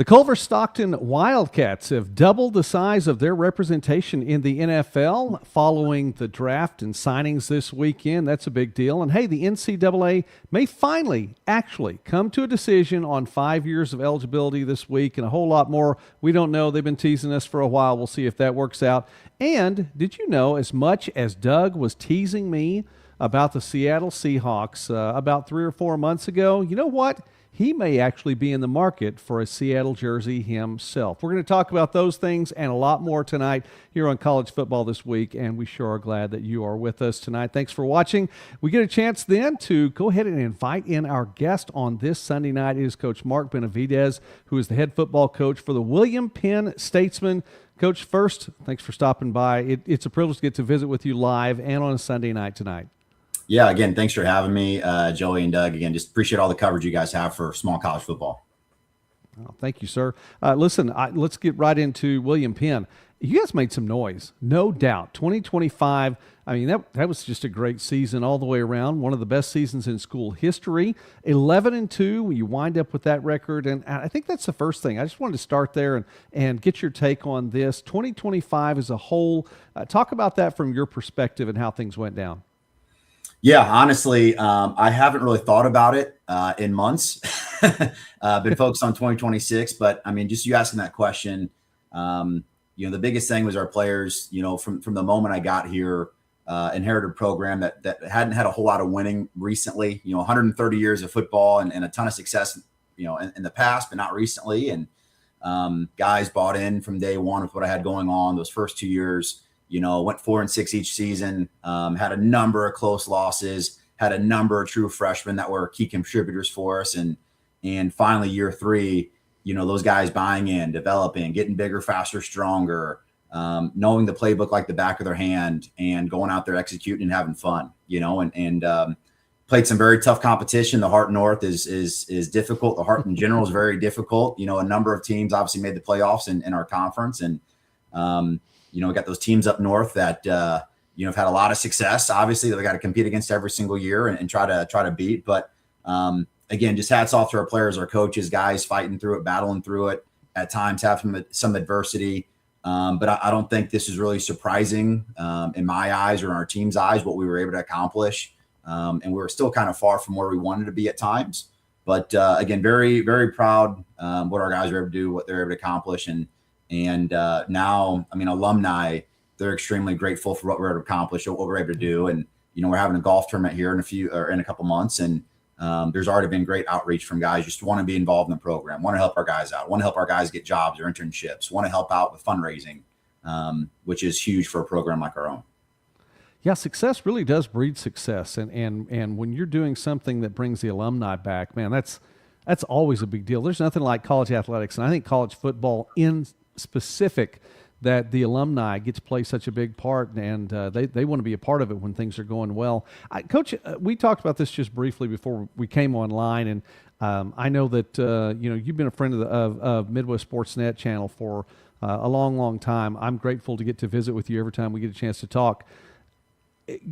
The Culver Stockton Wildcats have doubled the size of their representation in the NFL following the draft and signings this weekend. That's a big deal. And hey, the NCAA may finally actually come to a decision on 5 years of eligibility this week and a whole lot more. We don't know. They've been teasing us for a while. We'll see if that works out. And did you know, as much as Doug was teasing me about the Seattle Seahawks about 3 or 4 months ago, you know what? He may actually be in the market for a Seattle jersey himself. We're going to talk about those things and a lot more tonight here on College Football This Week, and we sure are glad that you are with us tonight. Thanks for watching. We get a chance then to go ahead and invite in our guest on this Sunday night. It is Coach Mark Benavidez, who is the head football coach for the William Penn Statesmen. Coach, first, thanks for stopping by. It's a privilege to get to visit with you live and on a Sunday night tonight. Yeah, again, thanks for having me, Joey and Doug. Again, just appreciate all the coverage you guys have for small college football. Oh, thank you, sir. Listen, let's get right into William Penn. You guys made some noise, no doubt. 2025, I mean, that was just a great season all the way around, one of the best seasons in school history. 11-2, you wind up with that record, and I think that's the first thing. I just wanted to start there and get your take on this. 2025 as a whole, talk about that from your perspective and how things went down. Yeah, honestly, I haven't really thought about it in months. Been focused on 2026, but I mean, just you asking that question, the biggest thing was our players. From the moment I got here, inherited a program that hadn't had a whole lot of winning recently. 130 years of football and a ton of success, in the past, but not recently. And guys bought in from day one with what I had going on those first 2 years. Went 4-6 each season, had a number of close losses, had a number of true freshmen that were key contributors for us. And finally, year 3, those guys buying in, developing, getting bigger, faster, stronger, knowing the playbook like the back of their hand and going out there executing and having fun, and played some very tough competition. The Heart North is difficult. The Heart in general is very difficult. A number of teams obviously made the playoffs in our conference. And, we got those teams up north that, have had a lot of success. Obviously, they got to compete against every single year and try to beat. But again, just hats off to our players, our coaches, guys fighting through it, battling through it. At times, have some adversity. But I don't think this is really surprising in my eyes or in our team's eyes what we were able to accomplish. And we were still kind of far from where we wanted to be at times. But again, very, very proud what our guys were able to do, what they're able to accomplish. And now, I mean, alumni, they're extremely grateful for what we're able to accomplish, what we're able to do. And, we're having a golf tournament here in a couple months. And there's already been great outreach from guys just want to be involved in the program, want to help our guys out, want to help our guys get jobs or internships, want to help out with fundraising, which is huge for a program like our own. Yeah, success really does breed success. And when you're doing something that brings the alumni back, man, that's always a big deal. There's nothing like college athletics. And I think college football in specific that the alumni get to play such a big part, and they want to be a part of it when things are going well. Coach, we talked about this just briefly before we came online, and I know that you've been a friend of Midwest Sportsnet channel for a long, long time. I'm grateful to get to visit with you every time we get a chance to talk.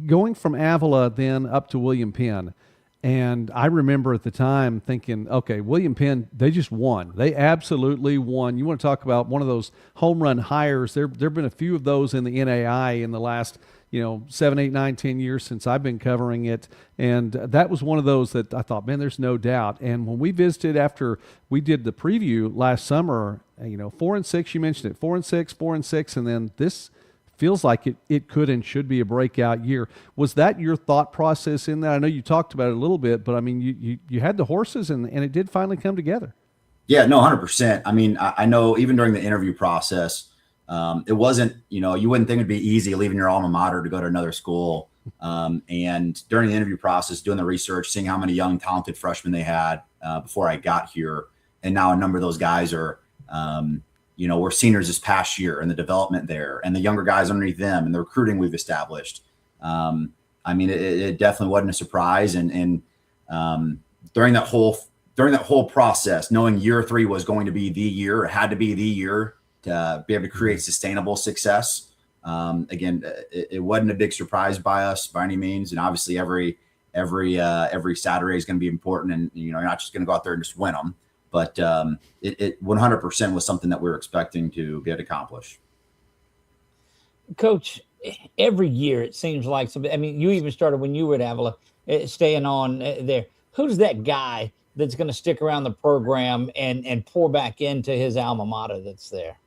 Going from Avila then up to William Penn, and I remember at the time thinking, okay, William Penn, they just won. They absolutely won. You want to talk about one of those home run hires. There have been a few of those in the NAI in the last, 7, 8, 9, 10 years since I've been covering it. And that was one of those that I thought, man, there's no doubt. And when we visited after we did the preview last summer, 4-6, you mentioned it, 4-6, 4-6, and then this feels like it could and should be a breakout year. Was that your thought process in that? I know you talked about it a little bit, but I mean, you had the horses and it did finally come together. Yeah, no, 100%. I mean, I know even during the interview process, it wasn't, you wouldn't think it'd be easy leaving your alma mater to go to another school. And during the interview process, doing the research, seeing how many young, talented freshmen they had before I got here. And now a number of those guys are, we're seniors this past year and the development there and the younger guys underneath them and the recruiting we've established. I mean, it definitely wasn't a surprise. And during that whole process, knowing year 3 was going to be the year, it had to be the year to be able to create sustainable success. Again, it wasn't a big surprise by us by any means. And obviously every Saturday is going to be important. And, you're not just going to go out there and just win them. But it 100% was something that we were expecting to get accomplished. Coach, every year it seems like something. I mean, you even started when you were at Avila, staying on there. Who's that guy that's going to stick around the program and pour back into his alma mater that's there?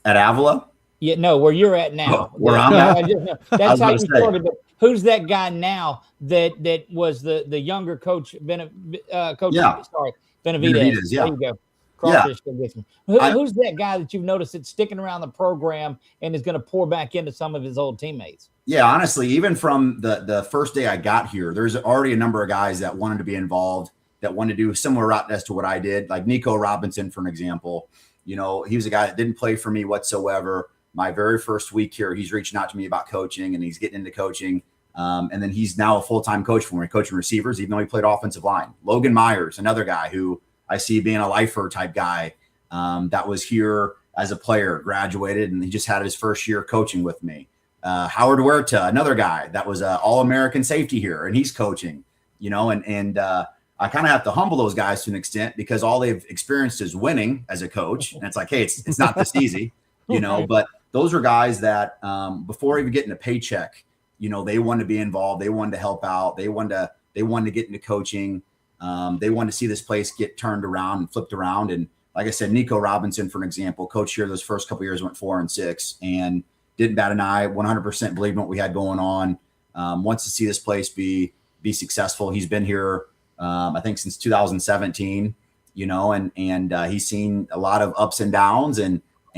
At Avila? Yeah, no, where you're at now. Where I'm at? That's how you started. But who's that guy now that was the younger coach, Coach? Yeah. Sorry, Benavidez. Yeah. There you go. Crawfish gets me. Who's that guy that you've noticed that's sticking around the program and is going to pour back into some of his old teammates? Yeah, honestly, even from the first day I got here, there's already a number of guys that wanted to be involved, that wanted to do a similar route as to what I did. Like Nico Robinson, for an example. You know, he was a guy that didn't play for me whatsoever. My very first week here, he's reaching out to me about coaching, and he's getting into coaching. And then he's now a full-time coach for me, coaching receivers, even though he played offensive line. Logan Myers, another guy who I see being a lifer type guy, that was here as a player, graduated, and he just had his first year coaching with me. Howard Huerta, another guy that was an All-American safety here, and he's coaching, you know, and I kind of have to humble those guys to an extent because all they've experienced is winning as a coach. And it's like, hey, it's not this easy, you know, but those are guys that before even getting a paycheck, you know, they wanted to be involved. They wanted to help out. They wanted to get into coaching. They wanted to see this place get turned around and flipped around. And like I said, Nico Robinson, for an example, coach here those first couple of years went 4-6 and didn't bat an eye, 100% believed in what we had going on. Wants to see this place be successful. He's been here, I think, since 2017, you know, and he's seen a lot of ups and downs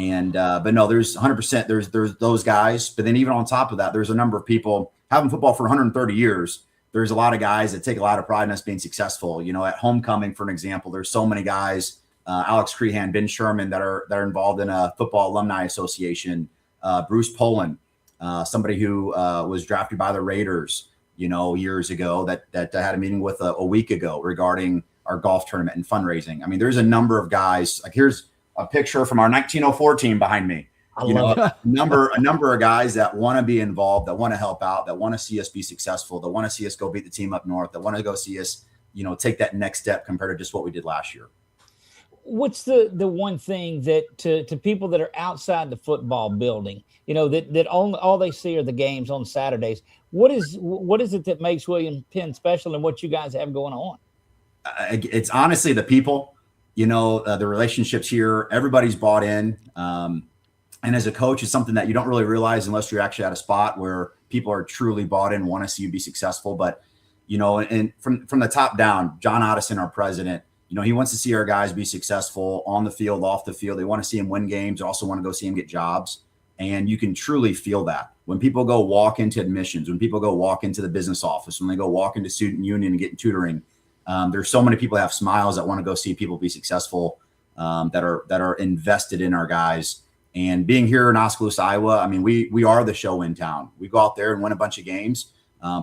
but no, there's 100%, there's those guys. But then even on top of that, there's a number of people having football for 130 years. There's a lot of guys that take a lot of pride in us being successful. You know, at homecoming, for an example, there's so many guys, Alex Crehan, Ben Sherman, that are involved in a football alumni association, Bruce Poland, somebody who was drafted by the Raiders, you know, years ago that I had a meeting with a week ago regarding our golf tournament and fundraising. I mean, there's a number of guys. Like, here's a picture from our 1904 team behind me. You know, a number of guys that want to be involved, that want to help out, that want to see us be successful, that want to see us go beat the team up north, that want to go see us, you know, take that next step compared to just what we did last year. What's the one thing that to people that are outside the football building, you know, that all they see are the games on Saturdays? What is it that makes William Penn special and what you guys have going on? It's honestly the people, you know, the relationships here. Everybody's bought in. And as a coach, it's something that you don't really realize unless you're actually at a spot where people are truly bought in, want to see you be successful. But, you know, and from the top down, John Otteson, our president, you know, he wants to see our guys be successful on the field, off the field. They want to see him win games. They also want to go see him get jobs. And you can truly feel that when people go walk into admissions, when people go walk into the business office, when they go walk into student union and get tutoring. There's so many people that have smiles that want to go see people be successful, that are invested in our guys. And being here in Oskaloosa, Iowa, I mean, we are the show in town. We go out there and win a bunch of games.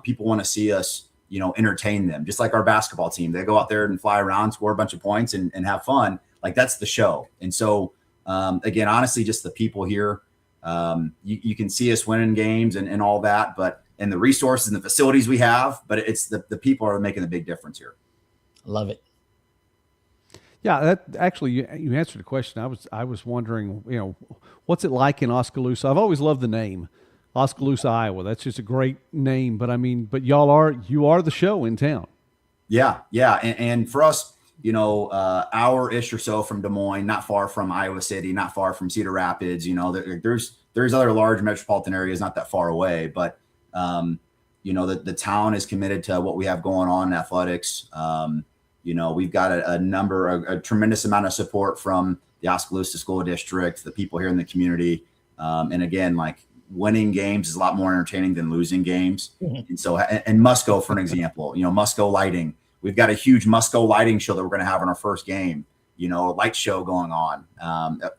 People want to see us, you know, entertain them, just like our basketball team. They go out there and fly around, score a bunch of points and have fun. Like, that's the show. And so, again, honestly, just the people here, you can see us winning games and all that, and the resources and the facilities we have, but it's the people are making a big difference here. Love it. Yeah, that actually you answered the question. I was wondering, you know, what's it like in Oskaloosa? I've always loved the name, Oskaloosa, Iowa. That's just a great name. But I mean, you are the show in town. Yeah. And for us, you know, hour-ish or so from Des Moines, not far from Iowa City, not far from Cedar Rapids. You know, there's other large metropolitan areas not that far away, but you know, the town is committed to what we have going on in athletics. You know, we've got a tremendous amount of support from the Oskaloosa School District, the people here in the community. And again, like, winning games is a lot more entertaining than losing games. Mm-hmm. And so, and Musco, for an example, you know, Musco lighting, we've got a huge Musco lighting show that we're going to have in our first game, you know, a light show going on,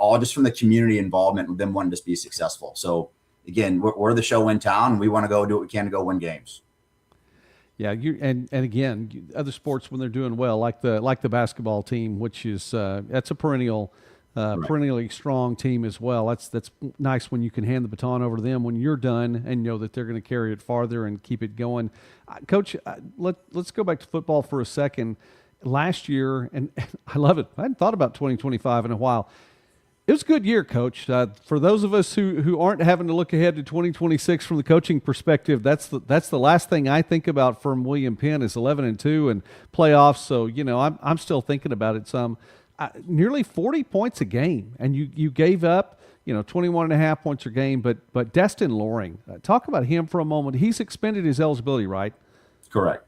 all just from the community involvement with them wanting to be successful. So again, we're the show in town, and we want to go do what we can to go win games. Yeah, and again, other sports when they're doing well, like the basketball team, which is that's a perennially strong team as well. That's nice when you can hand the baton over to them when you're done and know that they're going to carry it farther and keep it going. Coach, let's go back to football for a second. last year, and I love it. I hadn't thought about 2025 in a while. It was a good year, Coach. For those of us who aren't having to look ahead to 2026 from the coaching perspective, that's the last thing I think about from William Penn is 11-2 and playoffs. So I'm still thinking about it some. Nearly 40 points a game, and you gave up 21.5 points a game. But Destin Loring, talk about him for a moment. He's expended his eligibility, right? Correct.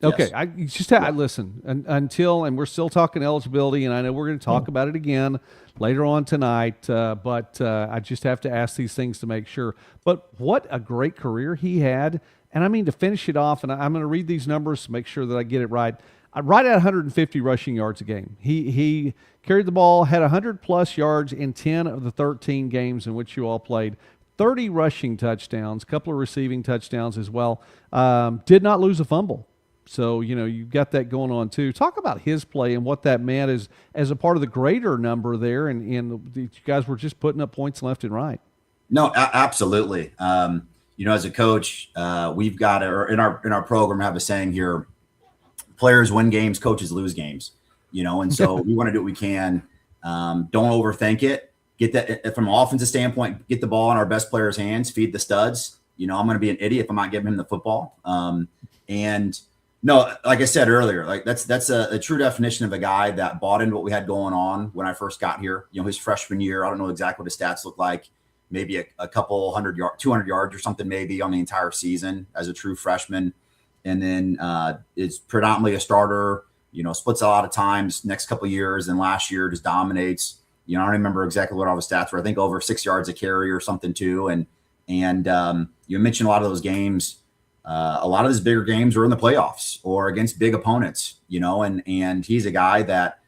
Okay, Yes. I listen until, and we're still talking eligibility, and I know we're going to talk about it again later on tonight. But I just have to ask these things to make sure. But what a great career he had, and I mean to finish it off. And I'm going to read these numbers to make sure that I get it right. Right at 150 rushing yards a game. He carried the ball, had 100+ yards in 10 of the 13 games in which you all played. 30 rushing touchdowns, a couple of receiving touchdowns as well. Did not lose a fumble. So, you've got that going on too. Talk about his play and what that meant as a part of the greater number there. And you guys were just putting up points left and right. No, absolutely. As a coach, we've got in our program have a saying here: players win games, coaches lose games. And so we want to do what we can. Don't overthink it. Get that from an offensive standpoint. Get the ball in our best players' hands. Feed the studs. I'm going to be an idiot if I'm not giving him the football. And no, like I said earlier, like that's a true definition of a guy that bought into what we had going on when I first got here. His freshman year, I don't know exactly what his stats look like. Maybe a couple 200 yards or something, maybe on the entire season as a true freshman. And then it's predominantly a starter, splits a lot of times next couple of years. And last year just dominates. I don't remember exactly what all the stats were. I think over 6 yards a carry or something too. And you mentioned a lot of those games. A lot of his bigger games were in the playoffs or against big opponents, and he's a guy that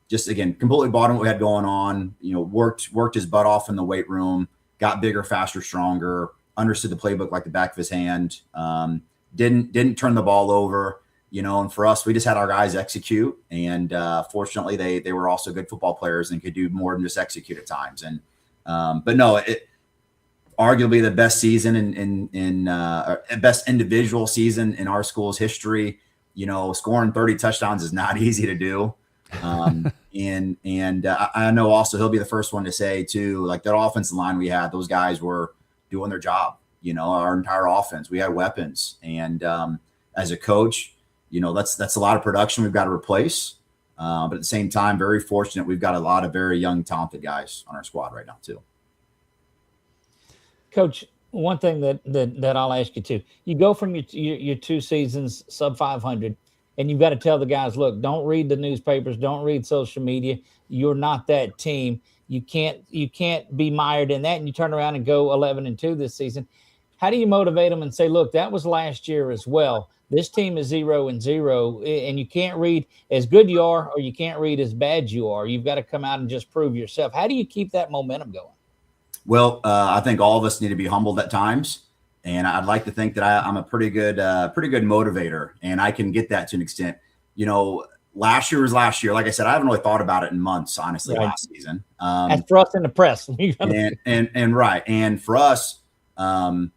just, again, completely bought in what we had going on, worked his butt off in the weight room, got bigger, faster, stronger, understood the playbook like the back of his hand, didn't turn the ball over, and for us, we just had our guys execute. And fortunately, they were also good football players and could do more than just execute at times. And but no, arguably the best season in best individual season in our school's history. Scoring 30 touchdowns is not easy to do. And I know also he'll be the first one to say too, like that offensive line we had, those guys were doing their job. Our entire offense, we had weapons. And as a coach, that's a lot of production we've got to replace. But at the same time, very fortunate we've got a lot of very young, talented guys on our squad right now too. Coach, one thing that I'll ask you too, you go from your 2 seasons sub 500, and you've got to tell the guys, look, don't read the newspapers, don't read social media. You're not that team. You can't be mired in that. And you turn around and go 11-2 this season. How do you motivate them and say, look, that was last year as well. This team is 0-0, and you can't read as good you are, or you can't read as bad you are. You've got to come out and just prove yourself. How do you keep that momentum going? Well, I think all of us need to be humbled at times, and I'd like to think that I'm a pretty good motivator, and I can get that to an extent. Last year was last year. Like I said, I haven't really thought about it in months, honestly. Right. Last season, that's for us in the press, and right, and for us, I'm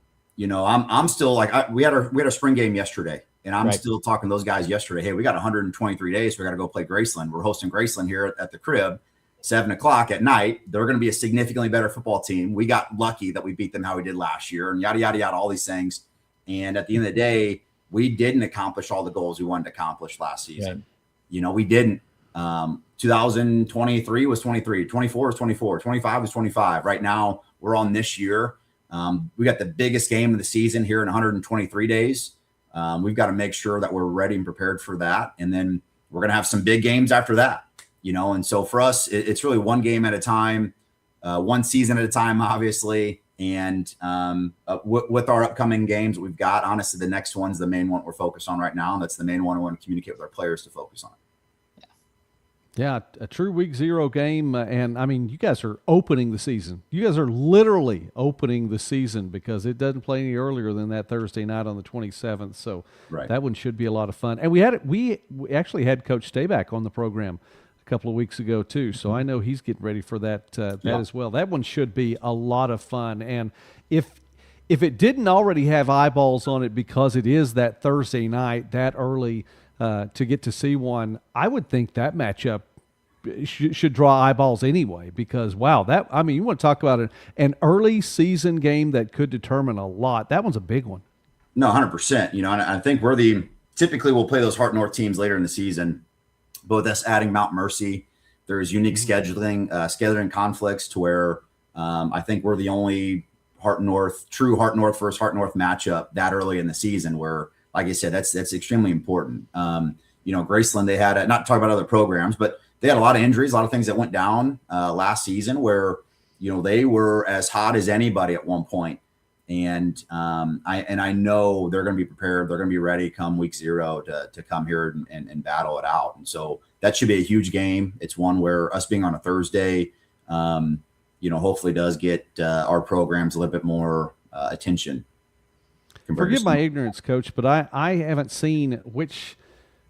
still like we had a spring game yesterday, and I'm still talking to those guys yesterday. Hey, we got 123 days. We got to go play Graceland. We're hosting Graceland here at the crib. 7:00 at night. They're going to be a significantly better football team. We got lucky that we beat them how we did last year, and yada, yada, yada, all these things. And at the end of the day, we didn't accomplish all the goals we wanted to accomplish last season. Right. We didn't. 2023 was 23, 24 was 24, 25 was 25. Right now, we're on this year. We got the biggest game of the season here in 123 days. We've got to make sure that we're ready and prepared for that. And then we're going to have some big games after that. And so for us, it's really one game at a time, one season at a time, obviously. And with our upcoming games we've got, honestly, the next one's the main one we're focused on right now. And that's the main one we want to communicate with our players to focus on. Yeah, a true week 0 game. And, I mean, you guys are opening the season. You guys are literally opening the season because it doesn't play any earlier than that Thursday night on the 27th. So that one should be a lot of fun. And we actually had Coach Stayback on the program a couple of weeks ago too, so I know he's getting ready for that as well. That one should be a lot of fun, and if it didn't already have eyeballs on it because it is that Thursday night that early, to get to see one. I would think that matchup should draw eyeballs anyway, because wow, that, I mean, you want to talk about an early season game that could determine a lot. That one's a big one. No, 100%. And I think typically we'll play those Heart North teams later in the season, but with us adding Mount Mercy, there's unique scheduling conflicts to where I think we're the only true Heart North versus Heart North matchup that early in the season where, like I said, that's extremely important. Graceland, they had not talking about other programs, but they had a lot of injuries, a lot of things that went down last season where, they were as hot as anybody at one point. And I know they're going to be prepared. They're going to be ready come week 0 to come here and battle it out. And so that should be a huge game. It's one where us being on a Thursday, hopefully does get our programs a little bit more attention. Forgive my ignorance, Coach, but I haven't seen which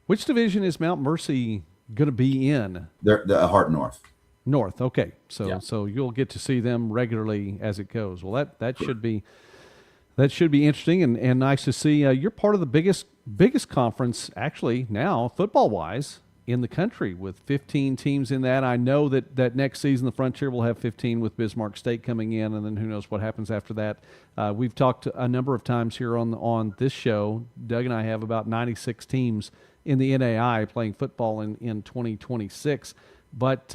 division is Mount Mercy going to be in? They're the Heart North. North, okay. So Yeah. so you'll get to see them regularly as it goes. Well, that should be interesting and nice to see. You're part of the biggest conference actually now football wise in the country with 15 teams in that. I know that next season the Frontier will have 15 with Bismarck State coming in, and then who knows what happens after that. We've talked a number of times here on this show. Doug and I have about 96 teams in the NAI playing football in 2026. But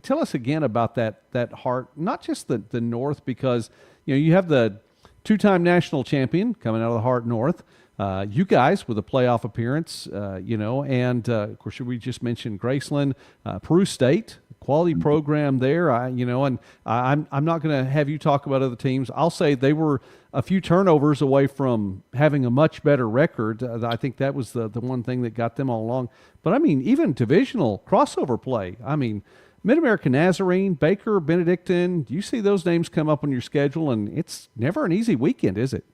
tell us again about that Heart, not just the North, because you have the two-time national champion coming out of the Heart North. You guys with a playoff appearance, and of course we just mentioned Graceland, Peru State, quality program there. I'm not going to have you talk about other teams. I'll say they were a few turnovers away from having a much better record. I think that was the one thing that got them all along. But I mean, even divisional crossover play. I mean, Mid-American Nazarene, Baker, Benedictine. You see those names come up on your schedule, and it's never an easy weekend, is it?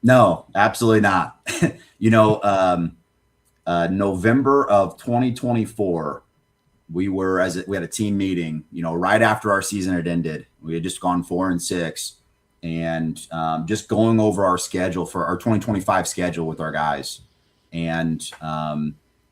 No, absolutely not. November of 2024, we had a team meeting, right after our season had ended. We had just gone 4-6 and just going over our schedule for our 2025 schedule with our guys. And,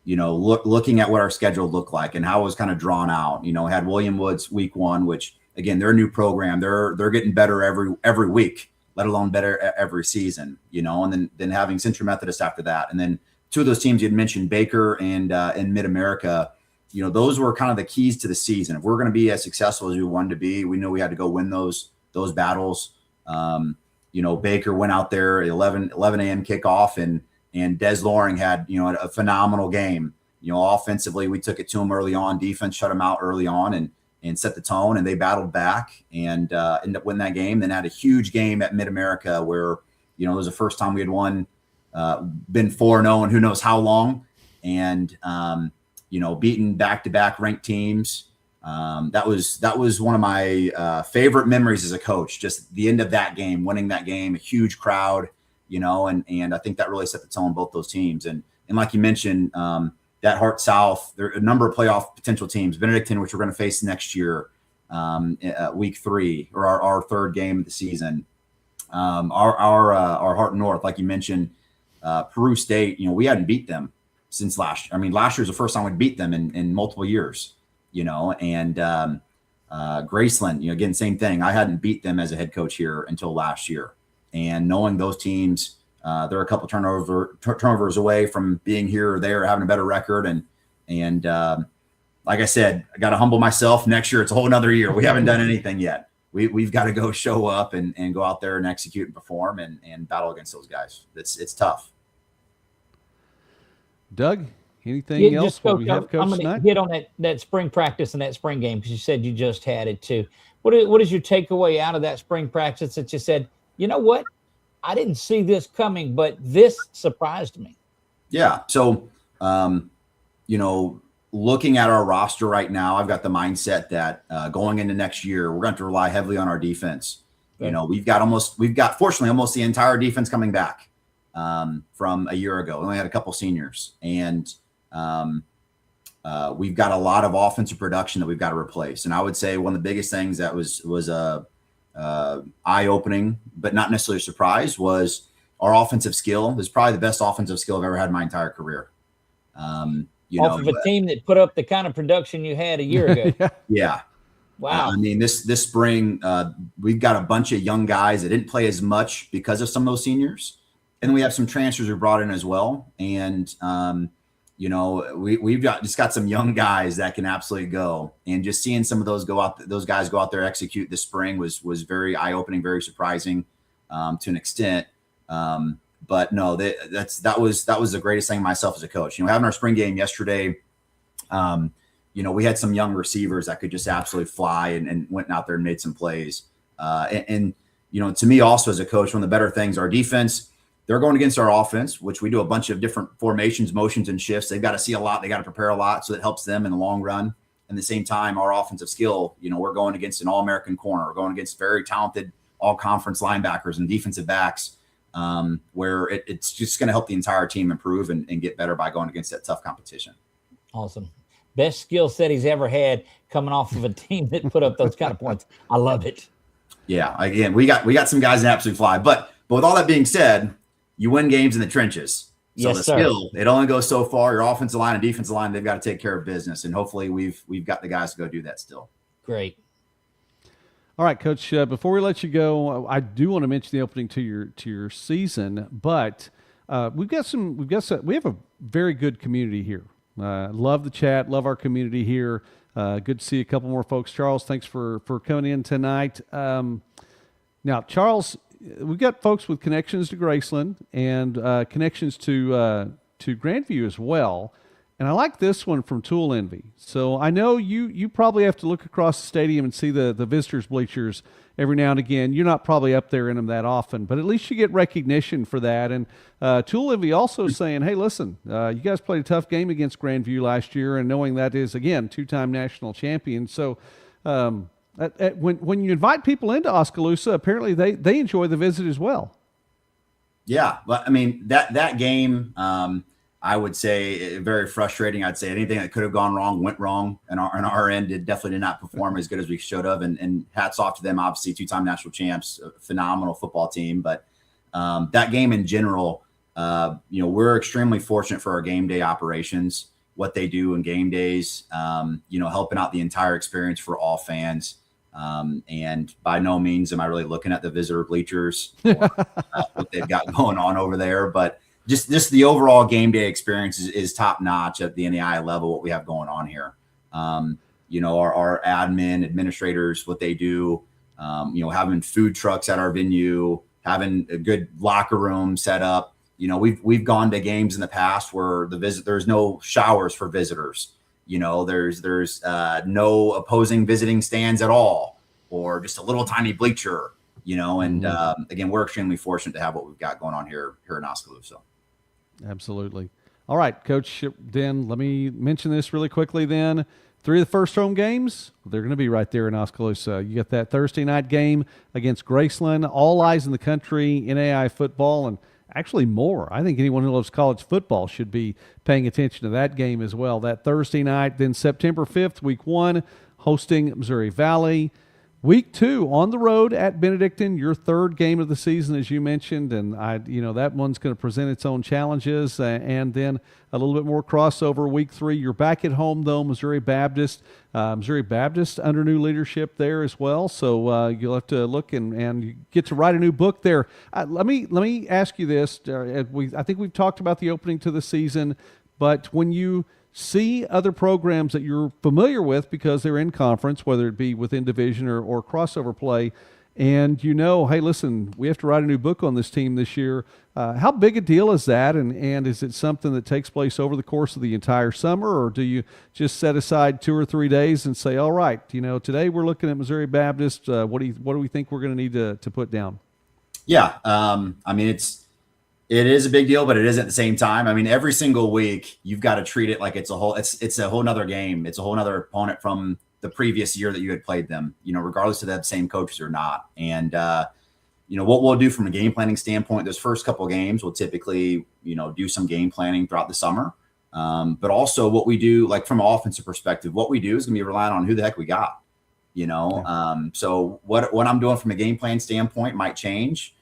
looking at what our schedule looked like and how it was kind of drawn out, had William Woods week 1, which again, they're a new program. They're getting better every week, let alone better every season, and then having Central Methodist after that. And then 2 of those teams you'd mentioned, Baker and Mid-America, those were kind of the keys to the season. If we're going to be as successful as we wanted to be, we knew we had to go win those battles. Baker went out there at 11 a.m. kickoff and Des Loring had, a phenomenal game. Offensively, we took it to him early on. Defense shut him out early on and set the tone, and they battled back and ended up winning that game. Then had a huge game at Mid-America where, it was the first time we had been 4-0 and who knows how long. And, beaten back-to-back ranked teams. That was one of my favorite memories as a coach, just the end of that game, winning that game, a huge crowd, and I think that really set the tone both those teams. And like you mentioned, that Heart South, there are a number of playoff potential teams. Benedictine, which we're going to face next year, week 3, or our third game of the season. Our Heart North, like you mentioned, Peru State, we hadn't beat them since last year. I mean, last year was the first time we'd beat them in multiple years, and Graceland, again, same thing. I hadn't beat them as a head coach here until last year. And knowing those teams, they're a couple turnovers away from being here or there, having a better record. And like I said, I got to humble myself. Next year, it's a whole nother year. We haven't done anything yet. We've got to go show up and go out there and execute and perform and battle against those guys. It's tough. Doug, anything else? Coach, We have Coach I'm going to tonight? hit on that spring practice and that spring game because you said you just had it too. What is your takeaway out of that spring practice that you said, you know what? I didn't see this coming, but this surprised me. Yeah. So, looking at our roster right now, I've got the mindset that going into next year, we're going to rely heavily on our defense. Okay. We've got fortunately almost the entire defense coming back from a year ago. We only had a couple seniors, and we've got a lot of offensive production that we've got to replace. And I would say one of the biggest things that was eye-opening, but not necessarily a surprise, was our offensive skill is probably the best offensive skill I've ever had in my entire career. Off of a team that put up the kind of production you had a year ago. Yeah. Wow. I mean, this spring, we've got a bunch of young guys that didn't play as much because of some of those seniors. And then we have some transfers we brought in as well. And, we've got some young guys that can absolutely go. And just seeing some of those guys go out there, execute this spring was very eye-opening, very surprising to an extent. But no, that was the greatest thing myself as a coach. Having our spring game yesterday, we had some young receivers that could just absolutely fly and went out there and made some plays. To me also as a coach, one of the better things, our defense, they're going against our offense, which we do a bunch of different formations, motions, and shifts. They've got to see a lot. They got to prepare a lot. So that helps them in the long run. At the same time, our offensive skill, we're going against an all-American corner. We're going against very talented all-conference linebackers and defensive backs, where it's just going to help the entire team improve and get better by going against that tough competition. Awesome. Best skill set he's ever had coming off of a team that put up those kind of points. I love it. Yeah. Again, we got some guys that absolutely fly. But with all that being said, you win games in the trenches. So yes, the sir. skill, it only goes so far. Your offensive line and defensive line, they've got to take care of business. And hopefully we've got the guys to go do that still. Great. All right, Coach. Before we let you go, I do want to mention the opening to your season, but we have a very good community here. Love the chat. Love our community here. Good to see a couple more folks. Charles, thanks for coming in tonight. Now, Charles, we've got folks with connections to Graceland and connections to Grandview as well. And I like this one from Tool Envy. So I know you probably have to look across the stadium and see the visitors bleachers every now and again. You're not probably up there in them that often, but at least you get recognition for that. And Tool Envy also saying, hey, listen, you guys played a tough game against Grandview last year, and knowing that is, again, two-time national champion. So when you invite people into Oskaloosa, apparently they enjoy the visit as well. Yeah, but I mean that game, I would say very frustrating. I'd say anything that could have gone wrong went wrong, and on our end, it definitely did not perform as good as we should have. And hats off to them, obviously two-time national champs, a phenomenal football team. But that game in general, we're extremely fortunate for our game day operations, what they do in game days, helping out the entire experience for all fans. And by no means am I really looking at the visitor bleachers, what they've got going on over there, but just the overall game day experience is top notch at the NAI level, what we have going on here. Our admin administrators, what they do, having food trucks at our venue, having a good locker room set up. We've gone to games in the past where there's no showers for visitors. There's no opposing visiting stands at all, or just a little tiny bleacher, and again, we're extremely fortunate to have what we've got going on here in Oskaloosa. Absolutely. All right, Coach, then let me mention this really quickly then. 3 of the first home games, they're going to be right there in Oskaloosa. You get that Thursday night game against Graceland, all eyes in the country, NAI football, and actually more. I think anyone who loves college football should be paying attention to that game as well. That Thursday night, then September 5th, week 1, hosting Missouri Valley. Week 2 on the road at Benedictine, your third game of the season, as you mentioned, and that one's going to present its own challenges. And then a little bit more crossover. Week 3, you're back at home though, Missouri Baptist. Missouri Baptist under new leadership there as well. So you'll have to look and you get to write a new book there. Let me ask you this. I think we've talked about the opening to the season, but when you see other programs that you're familiar with because they're in conference, whether it be within division or crossover play, and hey, listen, we have to write a new book on this team this year. How big a deal is that, and is it something that takes place over the course of the entire summer, or do you just set aside 2 or 3 days and say, all right, today we're looking at Missouri Baptist, what do we think we're going to need to put down? Yeah, it is a big deal, but it is at the same time. I mean, every single week you've got to treat it like it's a whole nother game. It's a whole nother opponent from the previous year that you had played them, regardless of that same coaches or not. And, what we'll do from a game planning standpoint, those first couple of games, we'll typically, do some game planning throughout the summer. But also what we do, like from an offensive perspective, what we do is going to be relying on who the heck we got, So what I'm doing from a game plan standpoint might change.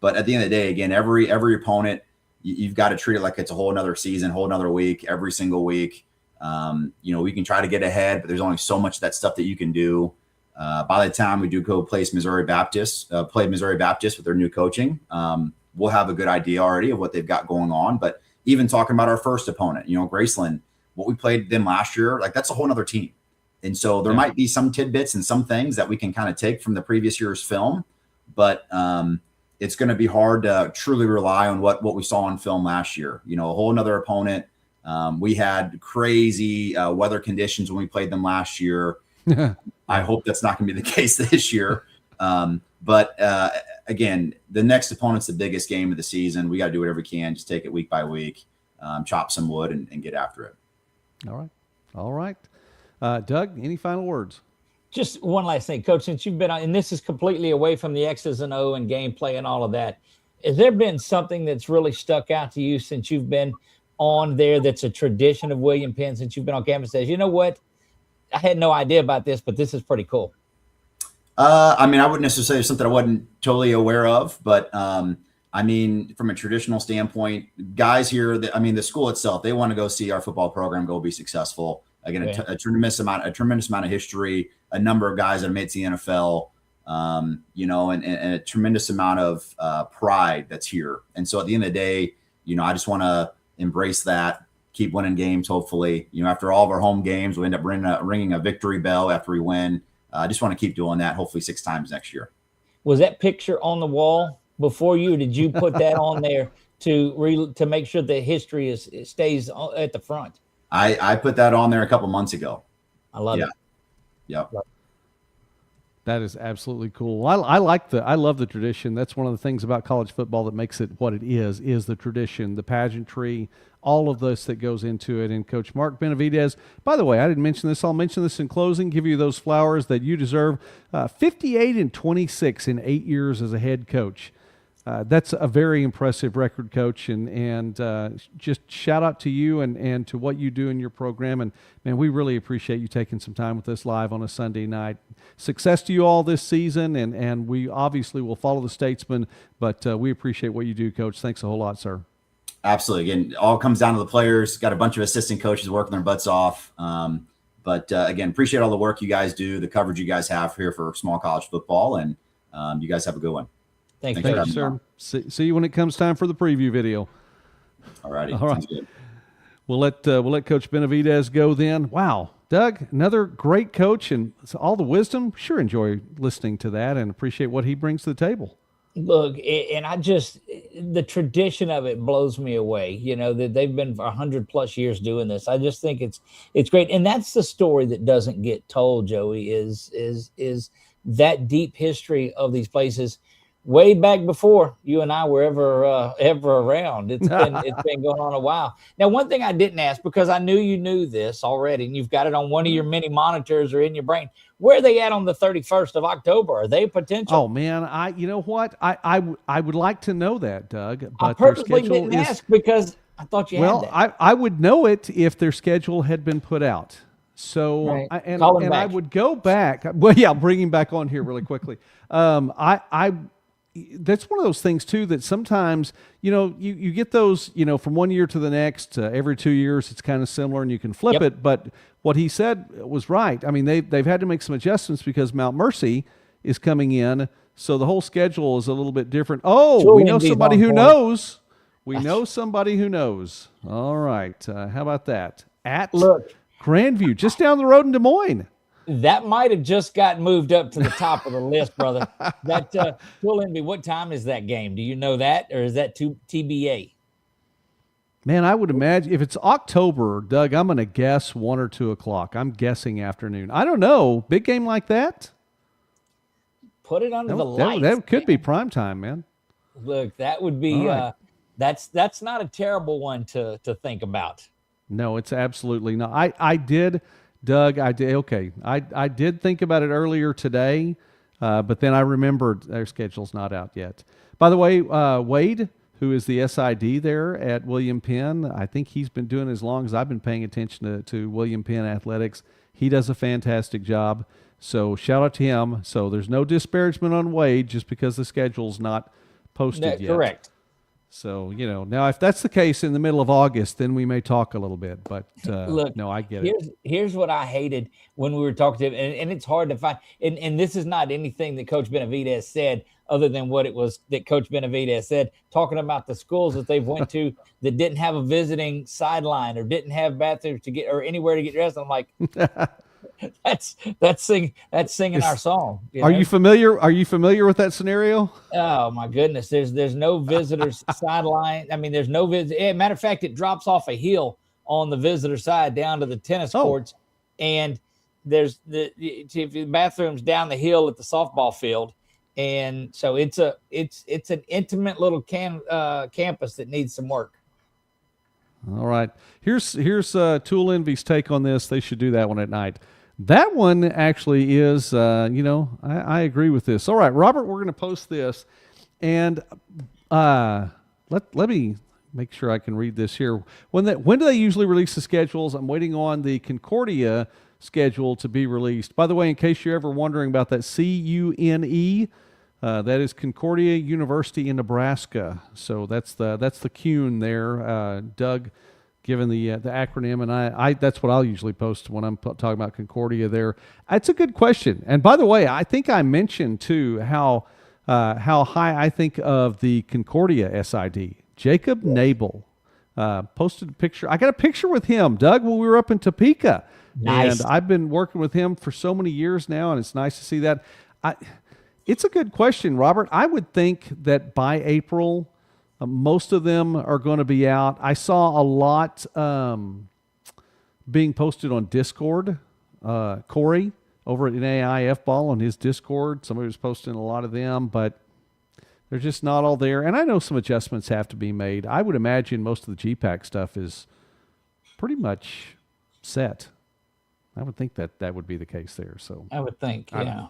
But at the end of the day, again, every opponent, you've got to treat it like it's a whole another season, whole another week, every single week. We can try to get ahead, but there's only so much of that stuff that you can do. By the time we do go play Missouri Baptist with their new coaching, we'll have a good idea already of what they've got going on. But even talking about our first opponent, Graceland, what we played them last year, like that's a whole nother team. And so there might be some tidbits and some things that we can kind of take from the previous year's film, but it's going to be hard to truly rely on what we saw on film last year. A whole nother opponent. We had crazy weather conditions when we played them last year. I hope that's not going to be the case this year. But again, the next opponent's the biggest game of the season. We got to do whatever we can. Just take it week by week, chop some wood and get after it. All right. Doug, any final words? Just one last thing, Coach, since you've been on, and this is completely away from the X's and O and gameplay and all of that, has there been something that's really stuck out to you since you've been on there that's a tradition of William Penn, since you've been on campus, says, you know what, I had no idea about this, but this is pretty cool? I wouldn't necessarily say something I wasn't totally aware of, but from a traditional standpoint, guys here, the school itself, they want to go see our football program go be successful. Again, a tremendous amount of history, a number of guys that have made it to the NFL, and a tremendous amount of pride that's here. And so at the end of the day, I just want to embrace that, keep winning games. Hopefully, after all of our home games, we end up ringing a victory bell after we win. I just want to keep doing that, hopefully 6 times next year. Was that picture on the wall before you? Did you put that on there to make sure the history stays at the front? I put that on there a couple months ago. I love it. Yeah. That is absolutely cool. I love the tradition. That's one of the things about college football that makes it what it is the tradition, the pageantry, all of this that goes into it. And Coach Mark Benavidez, by the way, I didn't mention this. I'll mention this in closing, give you those flowers that you deserve. 58-26 in 8 years as a head coach. That's a very impressive record, Coach, and just shout out to you and to what you do in your program. And, man, we really appreciate you taking some time with us live on a Sunday night. Success to you all this season, and we obviously will follow the Statesman, but we appreciate what you do, Coach. Thanks a whole lot, sir. Absolutely. Again, it all comes down to the players. Got a bunch of assistant coaches working their butts off. But again, appreciate all the work you guys do, the coverage you guys have here for small college football, and you guys have a good one. Thank you, sir. See you when it comes time for the preview video. All righty. All right. Sounds good. We'll let Coach Benavidez go then. Wow, Doug, another great coach, and all the wisdom. Sure enjoy listening to that and appreciate what he brings to the table. Look, and the tradition of it blows me away. That they've been for 100+ years doing this. I just think it's great, and that's the story that doesn't get told, Joey. Is that deep history of these places way back before you and I were ever around. It's been going on a while. Now, one thing I didn't ask, because I knew you knew this already, and you've got it on one of your many monitors or in your brain. Where are they at on the 31st of October? Are they potential? Oh man, you know what? I would like to know that, Doug. But I purposely didn't ask because I thought you had that. Well, I would know it if their schedule had been put out. So right. I would go back. Well, yeah, I'll bring him back on here really quickly. That's one of those things too that sometimes you get those from one year to the next. Every 2 years it's kind of similar and you can flip it. But what he said was right. I mean they've had to make some adjustments because Mount Mercy is coming in, so the whole schedule is a little bit different. Oh, we know somebody who knows. We know somebody who knows. All right, how about that? Grandview, just down the road in Des Moines. That might have just got moved up to the top of the list, brother. That Phil Envy, what time is that game? Do you know that, or is that TBA? Man, I would imagine if it's October, Doug, I'm going to guess 1 or 2 o'clock. I'm guessing afternoon. I don't know. Big game like that? Put it under the lights. That could be prime time, man. Look, that would be right. That's not a terrible one to think about. No, it's absolutely not. I did. Doug, I did. Okay, I did think about it earlier today, but then I remembered their schedule's not out yet. By the way, Wade, who is the SID there at William Penn, I think he's been doing as long as I've been paying attention to William Penn athletics. He does a fantastic job. So shout out to him. So there's no disparagement on Wade just because the schedule's not posted yet. Correct. So, now if that's the case in the middle of August, then we may talk a little bit. But Look, no, I get it. Here's what I hated when we were talking to him, and it's hard to find. And this is not anything that Coach Benavidez said, other than what it was that Coach Benavidez said, talking about the schools that they've went to that didn't have a visiting sideline or didn't have bathrooms to get or anywhere to get dressed. I'm like, that's singing our song. Are you familiar? Are you familiar with that scenario? Oh my goodness. There's no visitors sideline. I mean, there's no visit. Matter of fact, it drops off a hill on the visitor side down to the tennis courts. And there's the bathrooms down the hill at the softball field. And so it's an intimate little campus that needs some work. All right. Here's Tool Envy's take on this. They should do that one at night. That one actually is, I agree with this. All right, Robert, we're going to post this. And let me make sure I can read this here. When do they usually release the schedules? I'm waiting on the Concordia schedule to be released. By the way, in case you're ever wondering about that, CUNE, that is Concordia University in Nebraska. So that's the CUNE there. Doug, given the acronym, and I that's what I'll usually post when I'm talking about Concordia there. It's a good question. And by the way, I think I mentioned too how high I think of the Concordia SID. Jacob Nabel posted a picture. I got a picture with him, Doug, when we were up in Topeka. Nice. And I've been working with him for so many years now, and it's nice to see that. It's a good question, Robert. I would think that by April, most of them are going to be out. I saw a lot being posted on Discord. Corey over at NAIF Ball on his Discord, somebody was posting a lot of them, but they're just not all there. And I know some adjustments have to be made. I would imagine most of the GPAC stuff is pretty much set. I would think that would be the case there. So I would think, yeah.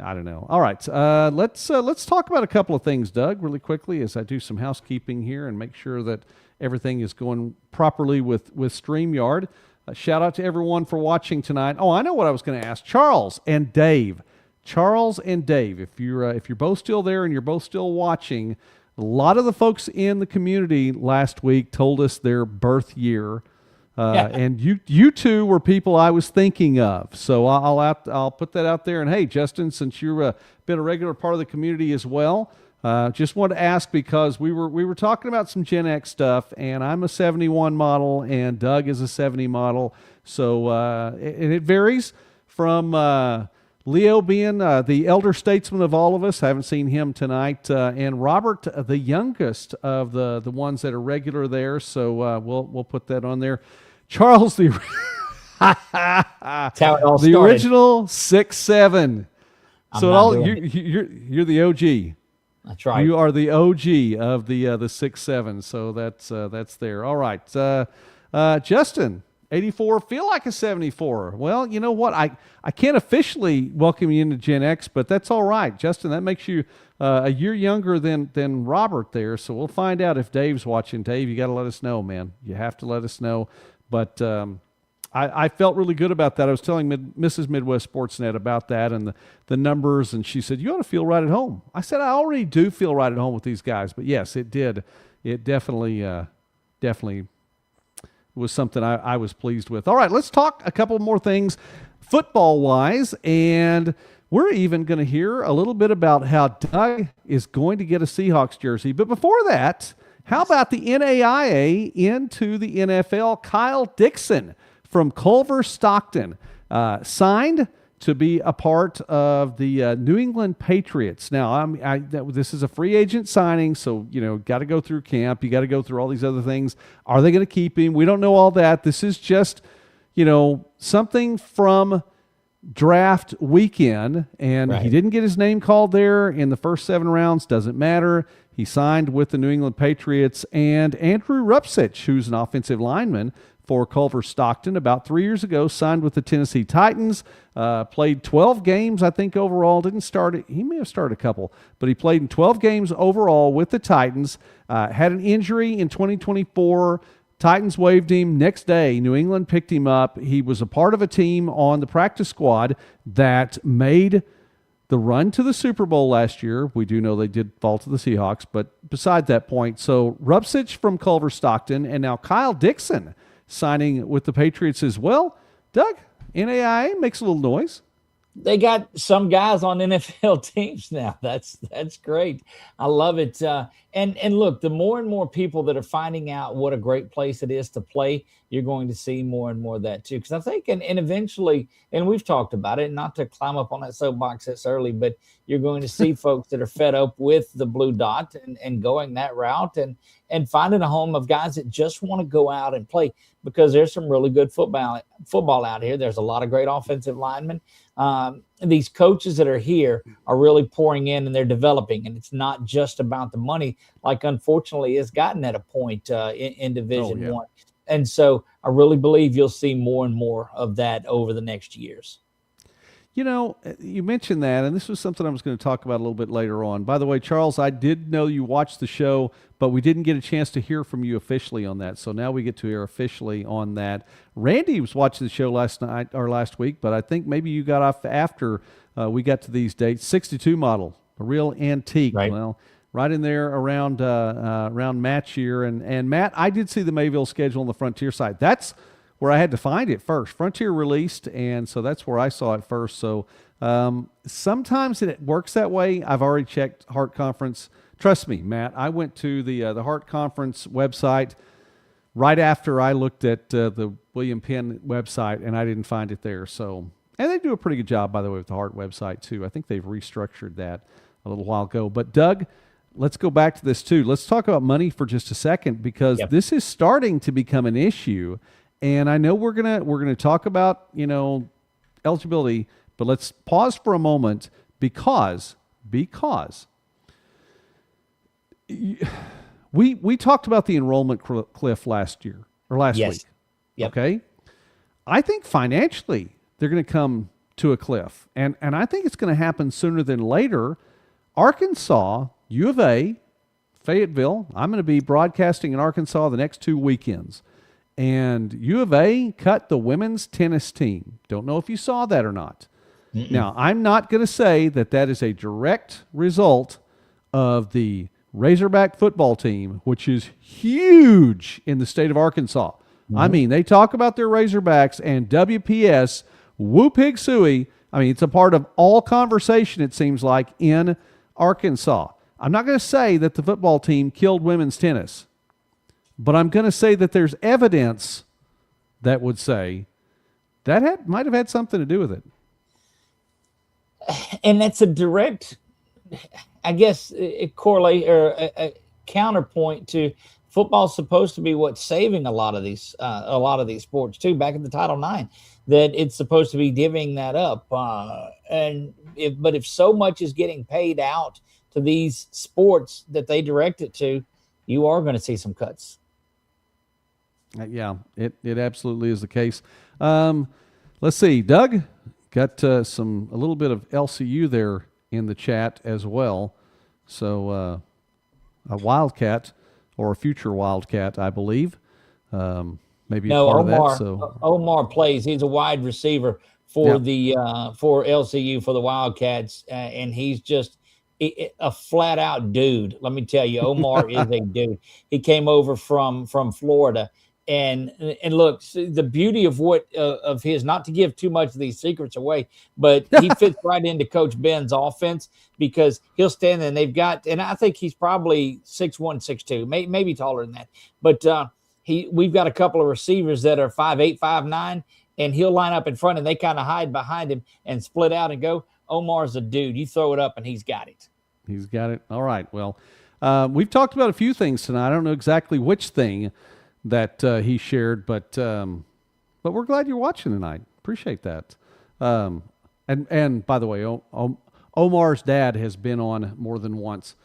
I don't know. All right, let's talk about a couple of things, Doug, really quickly, as I do some housekeeping here and make sure that everything is going properly with StreamYard. Shout out to everyone for watching tonight. Oh, I know what I was going to ask. Charles and Dave, if you're both still there and you're both still watching, a lot of the folks in the community last week told us their birth year. And you two were people I was thinking of, so I'll put that out there. And hey, Justin, since you've been a regular part of the community as well, just want to ask because we were talking about some Gen X stuff, and I'm a 71 model, and Doug is a 70 model, so and it varies from Leo being the elder statesman of all of us. I haven't seen him tonight, and Robert, the youngest of the ones that are regular there. So we'll put that on there. Charles, That's how it all the started. Original 6'7". So you're the OG. That's right. You are the OG of the 6'7". So that's there. All right, Justin, 84, feel like a 74. Well, you know what? I can't officially welcome you into Gen X, but that's all right, Justin. That makes you a year younger than Robert there. So we'll find out if Dave's watching. Dave, you got to let us know, man. You have to let us know. But I felt really good about that. I was telling Mrs. Midwest Sportsnet about that and the numbers, and she said, you ought to feel right at home. I said, I already do feel right at home with these guys. But, yes, it did. It definitely was something I was pleased with. All right, let's talk a couple more things football-wise, and we're even going to hear a little bit about how Doug is going to get a Seahawks jersey. But before that, how about the NAIA into the NFL? Kyle Dixon from Culver Stockton signed to be a part of the New England Patriots. Now, this is a free agent signing, so, got to go through camp. You got to go through all these other things. Are they going to keep him? We don't know all that. This is just, something from draft weekend, and He didn't get his name called there in the first 7 rounds. Doesn't matter. He signed with the New England Patriots, and Andrew Rupsich, who's an offensive lineman for Culver Stockton, about 3 years ago, signed with the Tennessee Titans, played 12 games, I think, overall. Didn't start, he may have started a couple, but he played in 12 games overall with the Titans, had an injury in 2024. Titans waived him. Next day, New England picked him up. He was a part of a team on the practice squad that made the run to the Super Bowl last year. We do know they did fall to the Seahawks, but beside that point, so Rupsich from Culver Stockton, and now Kyle Dixon signing with the Patriots as well. Doug, NAIA makes a little noise. They got some guys on NFL teams now. That's great. I love it. And look, the more and more people that are finding out what a great place it is to play, you're going to see more and more of that too. Because I think, and eventually, and we've talked about it, not to climb up on that soapbox this early, but you're going to see folks that are fed up with the blue dot and going that route and finding a home of guys that just want to go out and play, because there's some really good football out here. There's a lot of great offensive linemen. These coaches that are here are really pouring in and they're developing, and it's not just about the money, like unfortunately it's gotten at a point in Division One. And so I really believe you'll see more and more of that over the next years. You know, you mentioned that, and this was something I was going to talk about a little bit later on. By the way, Charles, I did know you watched the show, but we didn't get a chance to hear from you officially on that. So now we get to hear officially on that. Randy was watching the show last week, but I think maybe you got off after we got to these dates. 62 model, a real antique. Right. Well, right in there around match year. And Matt, I did see the Mayville schedule on the Frontier site. That's where I had to find it first. Frontier released, and so that's where I saw it first. So sometimes it works that way. I've already checked Hart Conference. Trust me, Matt, I went to the Hart Conference website right after I looked at the William Penn website, and I didn't find it there. So, and they do a pretty good job, by the way, with the Hart website too. I think they've restructured that a little while ago. But Doug, let's go back to this too. Let's talk about money for just a second, because this is starting to become an issue. And I know we're gonna talk about, you know, eligibility, but let's pause for a moment because we talked about the enrollment cliff last week. Yep. Okay, I think financially they're going to come to a cliff, and I think it's going to happen sooner than later. Arkansas, U of A, Fayetteville. I'm going to be broadcasting in Arkansas the next 2 weekends. And U of A cut the women's tennis team. Don't know if you saw that or not. Now, I'm not going to say that is a direct result of the Razorback football team, which is huge in the state of Arkansas. I mean, they talk about their Razorbacks and WPS, whoop pig suey. I mean, it's a part of all conversation, it seems like, in Arkansas. I'm not going to say that the football team killed women's tennis, but I'm going to say that there's evidence that would say that might have had something to do with it. And that's a direct, I guess, it correlate or a counterpoint to football's supposed to be what's saving a lot of these sports too. Back in the Title IX, that it's supposed to be divvying that up. But if so much is getting paid out to these sports that they direct it to, you are going to see some cuts. Yeah, it absolutely is the case. Let's see, Doug got a little bit of LCU there in the chat as well. So a Wildcat or a future Wildcat, I believe, maybe no, part Omar, of that. So Omar plays. He's a wide receiver for for LCU for the Wildcats, and he's just a flat out dude. Let me tell you, Omar is a dude. He came over from Florida. And look, the beauty of of his, not to give too much of these secrets away, but he fits right into Coach Ben's offense, because he'll stand there and they've got, and I think he's probably 6'1", 6'2", maybe taller than that. But we've got a couple of receivers that are 5'8", 5'9", and he'll line up in front and they kind of hide behind him and split out and go. Omar's a dude. You throw it up and he's got it. He's got it. All right. Well, we've talked about a few things tonight. I don't know exactly which thing that he shared, but we're glad you're watching tonight. Appreciate that. And by the way, Omar's dad has been on more than once,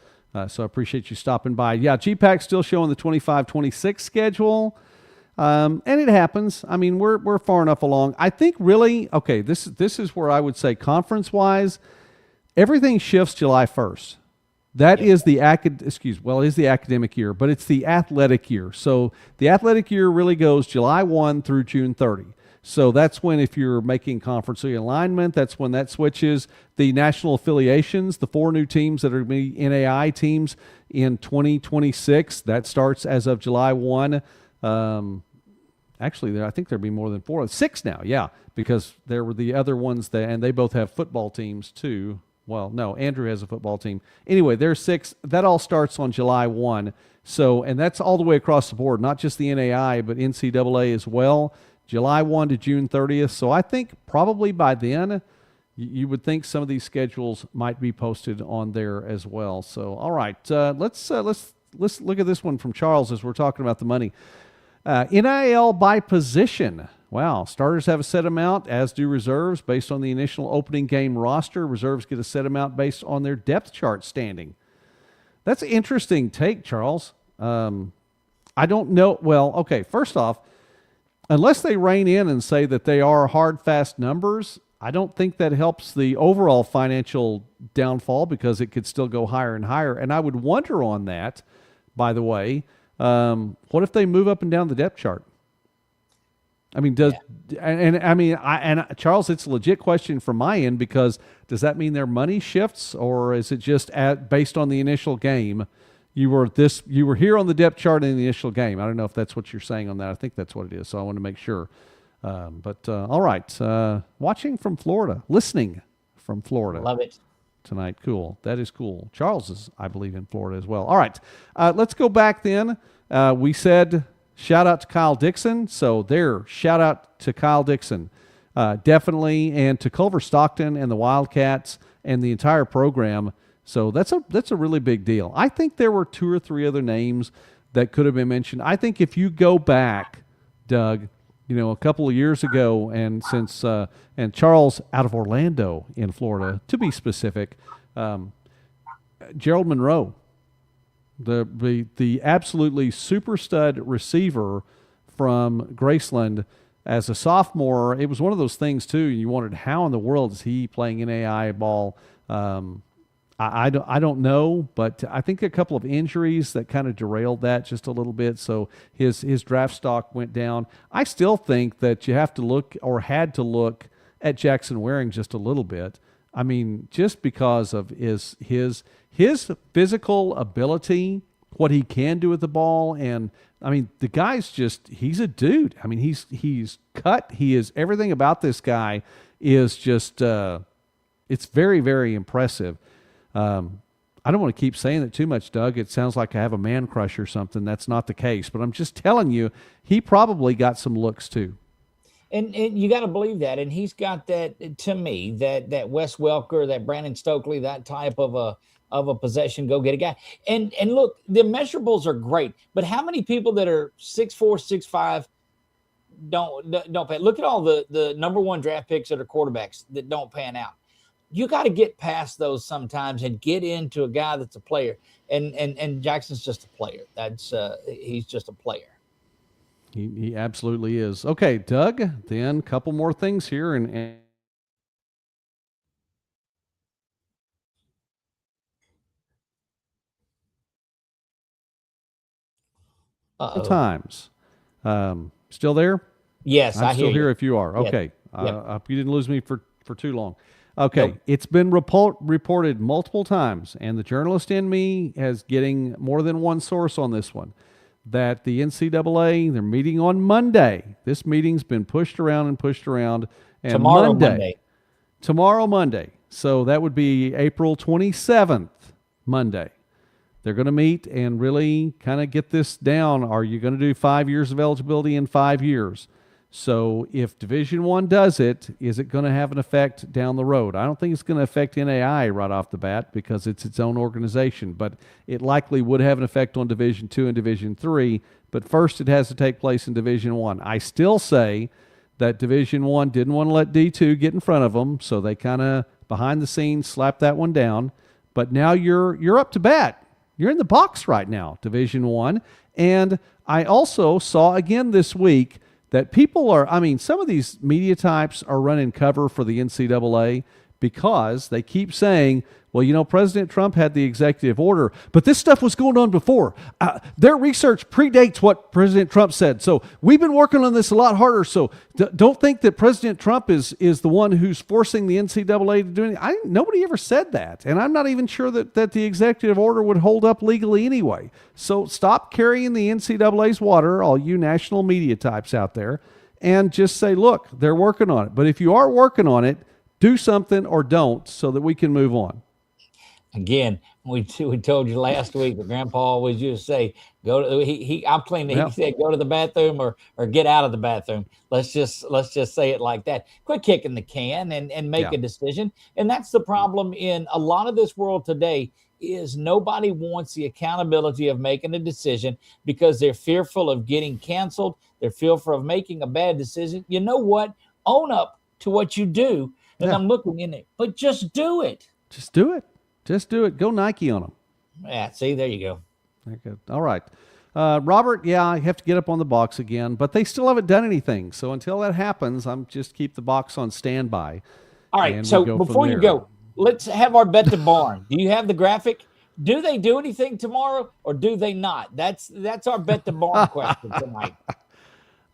so I appreciate you stopping by. Yeah, GPAC's still showing the 25-26 schedule, and it happens. I mean, we're far enough along. I think really, okay, this is where I would say conference-wise, everything shifts July 1st. That is the academic year, but it's the athletic year. So the athletic year really goes July 1 through June 30. So that's when, if you're making conference realignment, that's when that switches. The national affiliations, the 4 new teams that are going to be NAI teams in 2026, that starts as of July 1. Actually, I think there'll be more than 4. 6 now, yeah, because there were the other ones, and they both have football teams too. Well, no, Andrew has a football team. Anyway, there's 6. That all starts on July 1. So, and that's all the way across the board, not just the NAI, but NCAA as well. July 1 to June 30th. So I think probably by then, you would think some of these schedules might be posted on there as well. So, all right, let's look at this one from Charles as we're talking about the money. NIL by position. Wow, starters have a set amount, as do reserves, based on the initial opening game roster. Reserves get a set amount based on their depth chart standing. That's an interesting take, Charles. I don't know. Well, okay, first off, unless they rein in and say that they are hard, fast numbers, I don't think that helps the overall financial downfall, because it could still go higher and higher. And I would wonder on that, by the way, what if they move up and down the depth chart? I mean, Charles, it's a legit question from my end, because does that mean their money shifts, or is it just based on the initial game? You were here on the depth chart in the initial game. I don't know if that's what you're saying on that. I think that's what it is. So I want to make sure. All right. Watching from Florida, listening from Florida. Love it. Tonight. Cool. That is cool. Charles is, I believe, in Florida as well. All right. Let's go back then. We said shout out to Kyle Dixon. So there, shout out to Kyle Dixon. Definitely. And to Culver Stockton and the Wildcats and the entire program. So that's a really big deal. I think there were 2 or 3 other names that could have been mentioned. I think if you go back, Doug, a couple of years ago, and since and Charles out of Orlando in Florida, to be specific, Gerald Monroe, the absolutely super stud receiver from Graceland as a sophomore. It was one of those things too. You wondered, how in the world is he playing NAI ball? I don't know, but I think a couple of injuries that kind of derailed that just a little bit. So his draft stock went down. I still think that you have to look, or had to look, at Jackson Waring just a little bit. I mean, just because of his physical ability, what he can do with the ball, and I mean, the guy's he's a dude. I mean, he's cut. He is, everything about this guy is just it's very, very impressive. I don't want to keep saying it too much, Doug. It sounds like I have a man crush or something. That's not the case. But I'm just telling you, he probably got some looks too. And you got to believe that. And he's got that, to me, that Wes Welker, that Brandon Stokely, that type of a possession go-get-a guy. And look, the measurables are great. But how many people that are 6'4", 6'5", don't pan? Look at all the number 1 draft picks that are quarterbacks that don't pan out. You got to get past those sometimes and get into a guy that's a player. And Jackson's just a player. He's just a player. He absolutely is. Okay, Doug, then a couple more things here. And times. Still there? Yes, I'm still here you. if you are. Okay. Yep. You didn't lose me for too long. Okay, Nope. It's been reported multiple times, and the journalist in me is getting more than one source on this one, that the NCAA, they're meeting on Monday. This meeting's been pushed around. And Tomorrow, Monday. So that would be April 27th, Monday. They're going to meet and really kind of get this down. Are you going to do 5 years of eligibility in 5 years? So if Division I does it, is it going to have an effect down the road? I don't think it's going to affect NAI right off the bat, because it's its own organization, but it likely would have an effect on Division II and Division III. But first, it has to take place in Division I. I still say that Division I didn't want to let D2 get in front of them, so they kind of behind the scenes slapped that one down. But now you're up to bat. You're in the box right now, Division I. And I also saw again this week that people are, some of these media types are running cover for the NCAA because they keep saying, well, President Trump had the executive order, but this stuff was going on before. Their research predates what President Trump said. So we've been working on this a lot harder. So don't think that President Trump is the one who's forcing the NCAA to do anything. Nobody ever said that. And I'm not even sure that the executive order would hold up legally anyway. So stop carrying the NCAA's water, all you national media types out there, and just say, look, they're working on it. But if you are working on it, do something or don't so that we can move on. Again, we told you last week that Grandpa always used to say, "Go to." He said, "Go to the bathroom or get out of the bathroom." Let's just say it like that. Quit kicking the can and make a decision. And that's the problem in a lot of this world today. Is nobody wants the accountability of making a decision because they're fearful of getting canceled. They're fearful of making a bad decision. You know what? Own up to what you do. And I'm looking in it, but just do it. Just do it. Just do it. Go Nike on them. Yeah, see, there you go. Okay. All right. Robert, I have to get up on the box again, but they still haven't done anything. So until that happens, I'm just keep the box on standby. All right. So before you go, let's have our bet the barn. Do you have the graphic? Do they do anything tomorrow or do they not? That's our bet the barn question tonight.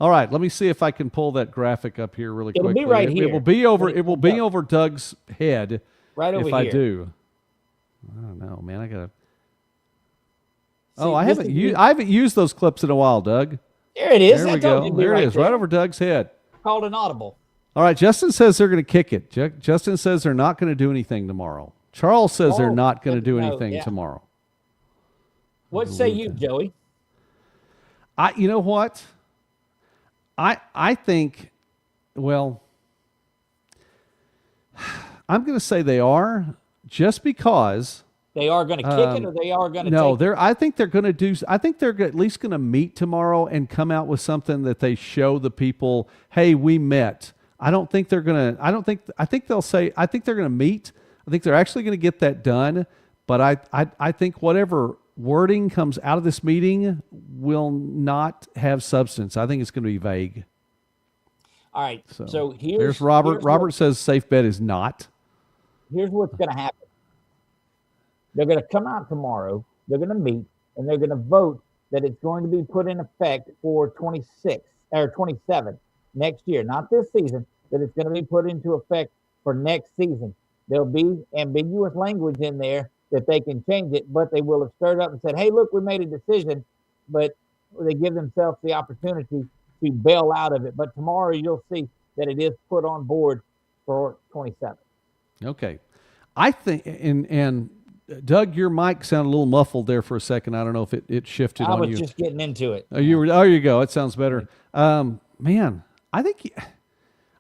All right, let me see if I can pull that graphic up here really quickly. It'll be right here. It will be over. It will be over Doug's head. Right over if here. I do. I don't know, man. I gotta. I haven't used those clips in a while, Doug. There it is. There we go. There it is, right over Doug's head. Called an audible. All right, Justin says they're going to kick it. Justin says they're not going to do anything tomorrow. Charles says they're not going to do anything tomorrow. What say you, Joey? You know what? I think, well, I'm going to say they are, just because they are going to kick it, or they are going to. No, I think they're going to do. I think they're at least going to meet tomorrow and come out with something that they show the people. Hey, we met. I don't think they're going to. I think they'll say. I think they're going to meet. I think they're actually going to get that done. But I think whatever wording comes out of this meeting will not have substance. I think it's going to be vague. All right. So there's Robert. Robert says safe bet is not. Here's what's going to happen. They're going to come out tomorrow. They're going to meet, and they're going to vote that it's going to be put in effect for 26 or 27 next year, not this season. That it's going to be put into effect for next season. There'll be ambiguous language in there that they can change it, but they will have stirred up and said, "Hey, look, we made a decision," but they give themselves the opportunity to bail out of it. But tomorrow you'll see that it is put on board for 27. Okay. I think, and Doug, your mic sounded a little muffled there for a second. I don't know if it shifted on you. I was just getting into it. There you go. It sounds better. Man, I think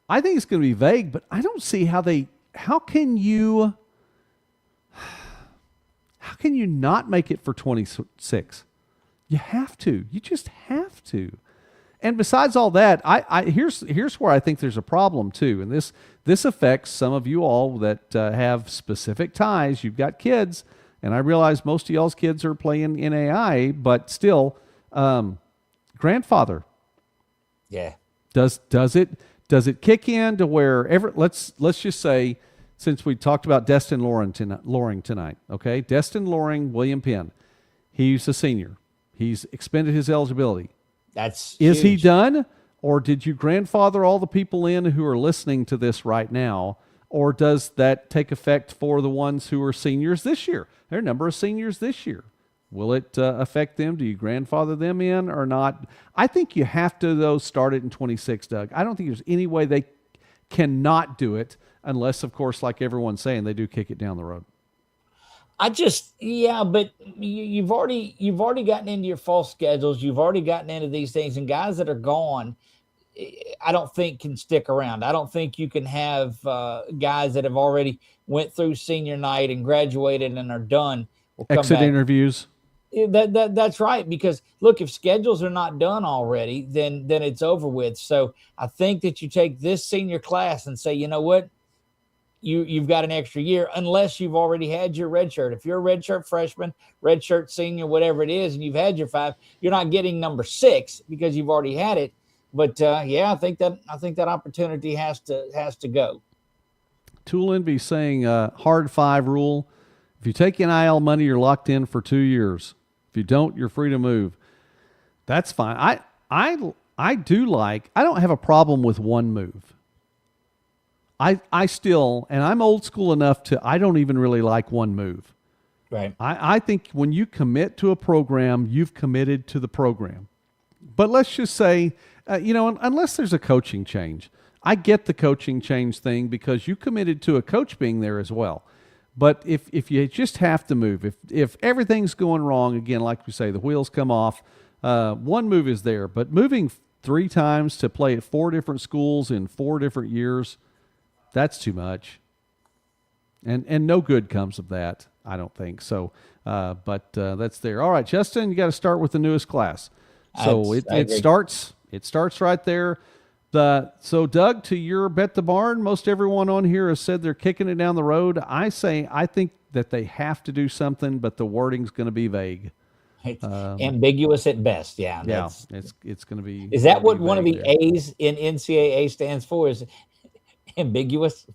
it's going to be vague, but I don't see how can you not make it for 26? You have to. You just have to. And besides all that, here's where I think there's a problem too, and this affects some of you all that have specific ties. You've got kids, and I realize most of y'all's kids are playing NAI, but still, grandfather. Yeah. Does it kick in to where let's just say, since we talked about Destin Loring tonight, okay? Destin Loring, William Penn, he's a senior. He's expended his eligibility. Is he done, or did you grandfather all the people in who are listening to this right now, or does that take effect for the ones who are seniors this year? There are a number of seniors this year. Will it affect them? Do you grandfather them in or not? I think you have to, though, start it in 26, Doug. I don't think there's any way they cannot do it unless, of course, like everyone's saying, they do kick it down the road. But you've already gotten into your fall schedules. You've already gotten into these things, and guys that are gone, I don't think can stick around. I don't think you can have guys that have already went through senior night and graduated and are done. Exit interviews. That's right. Because look, if schedules are not done already, then it's over with. So I think that you take this senior class and say, you know what? You've got an extra year unless you've already had your red shirt. If you're a red shirt freshman, red shirt senior, whatever it is, and you've had your 5, you're not getting number 6 because you've already had it. But I think that opportunity has to go. Tool Envy saying hard 5 rule. If you take NIL money, you're locked in for 2 years. If you don't, you're free to move. That's fine. I do like, I don't have a problem with one move. I still, and I'm old school enough to, I don't even really like one move. Right. I think when you commit to a program, you've committed to the program. But let's just say, unless there's a coaching change, I get the coaching change thing because you committed to a coach being there as well. But if you just have to move, if everything's going wrong, again, like we say, the wheels come off, one move is there. But moving 3 times to play at 4 different schools in 4 different years, that's too much. And no good comes of that, I don't think. So, but that's there. All right, Justin, you got to start with the newest class. So it starts right there. So Doug, to your bet the barn, most everyone on here has said they're kicking it down the road. I think that they have to do something, but the wording's going to be vague. It's ambiguous at best. Yeah. Yeah. It's going to be. Is that what one of the A's in NCAA stands for? Is ambiguous?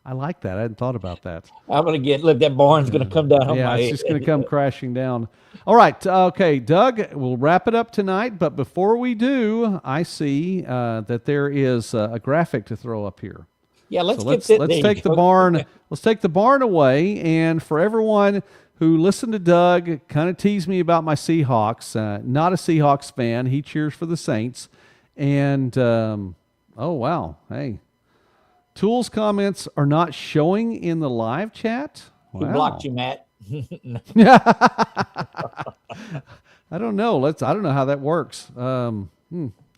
I like that. I hadn't thought about that. I'm going to look, that barn's going to come down on my head. It's just going to come crashing down. All right. Okay, Doug, we'll wrap it up tonight. But before we do, I see that there is a graphic to throw up here. Yeah, let's take the barn. Let's take the barn away. And for everyone who listened to Doug, kind of teased me about my Seahawks, not a Seahawks fan. He cheers for the Saints. And, oh, wow. Hey. Tool's comments are not showing in the live chat. Wow. He blocked you, Matt. I don't know. I don't know how that works.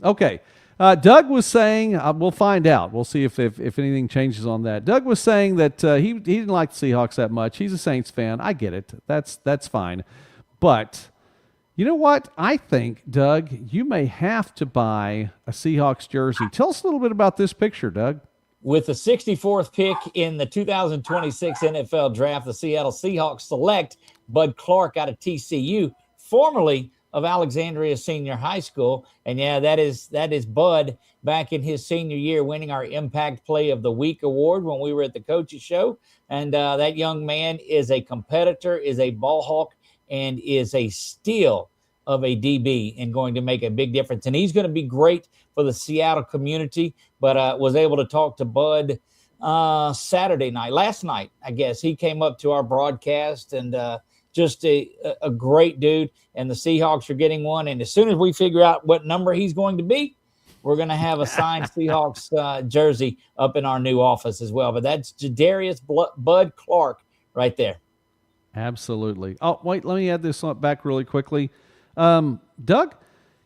Okay. Doug was saying, we'll find out. We'll see if anything changes on that. Doug was saying that he didn't like the Seahawks that much. He's a Saints fan. I get it. That's fine. But you know what? I think, Doug, you may have to buy a Seahawks jersey. Tell us a little bit about this picture, Doug. With the 64th pick in the 2026 NFL Draft, the Seattle Seahawks select Bud Clark out of TCU, formerly of Alexandria Senior High School. And yeah, that is Bud back in his senior year, winning our Impact Play of the Week award when we were at the Coaches Show. And that young man is a competitor, is a ball hawk, and is a steal of a DB and going to make a big difference. And he's going to be great for the Seattle community, but was able to talk to Bud last night, I guess. He came up to our broadcast, and just a great dude. And the Seahawks are getting one. And as soon as we figure out what number he's going to be, we're going to have a signed Seahawks jersey up in our new office as well. But that's Jadarius Bud Clark right there. Absolutely. Oh, wait, let me add this back really quickly. Doug,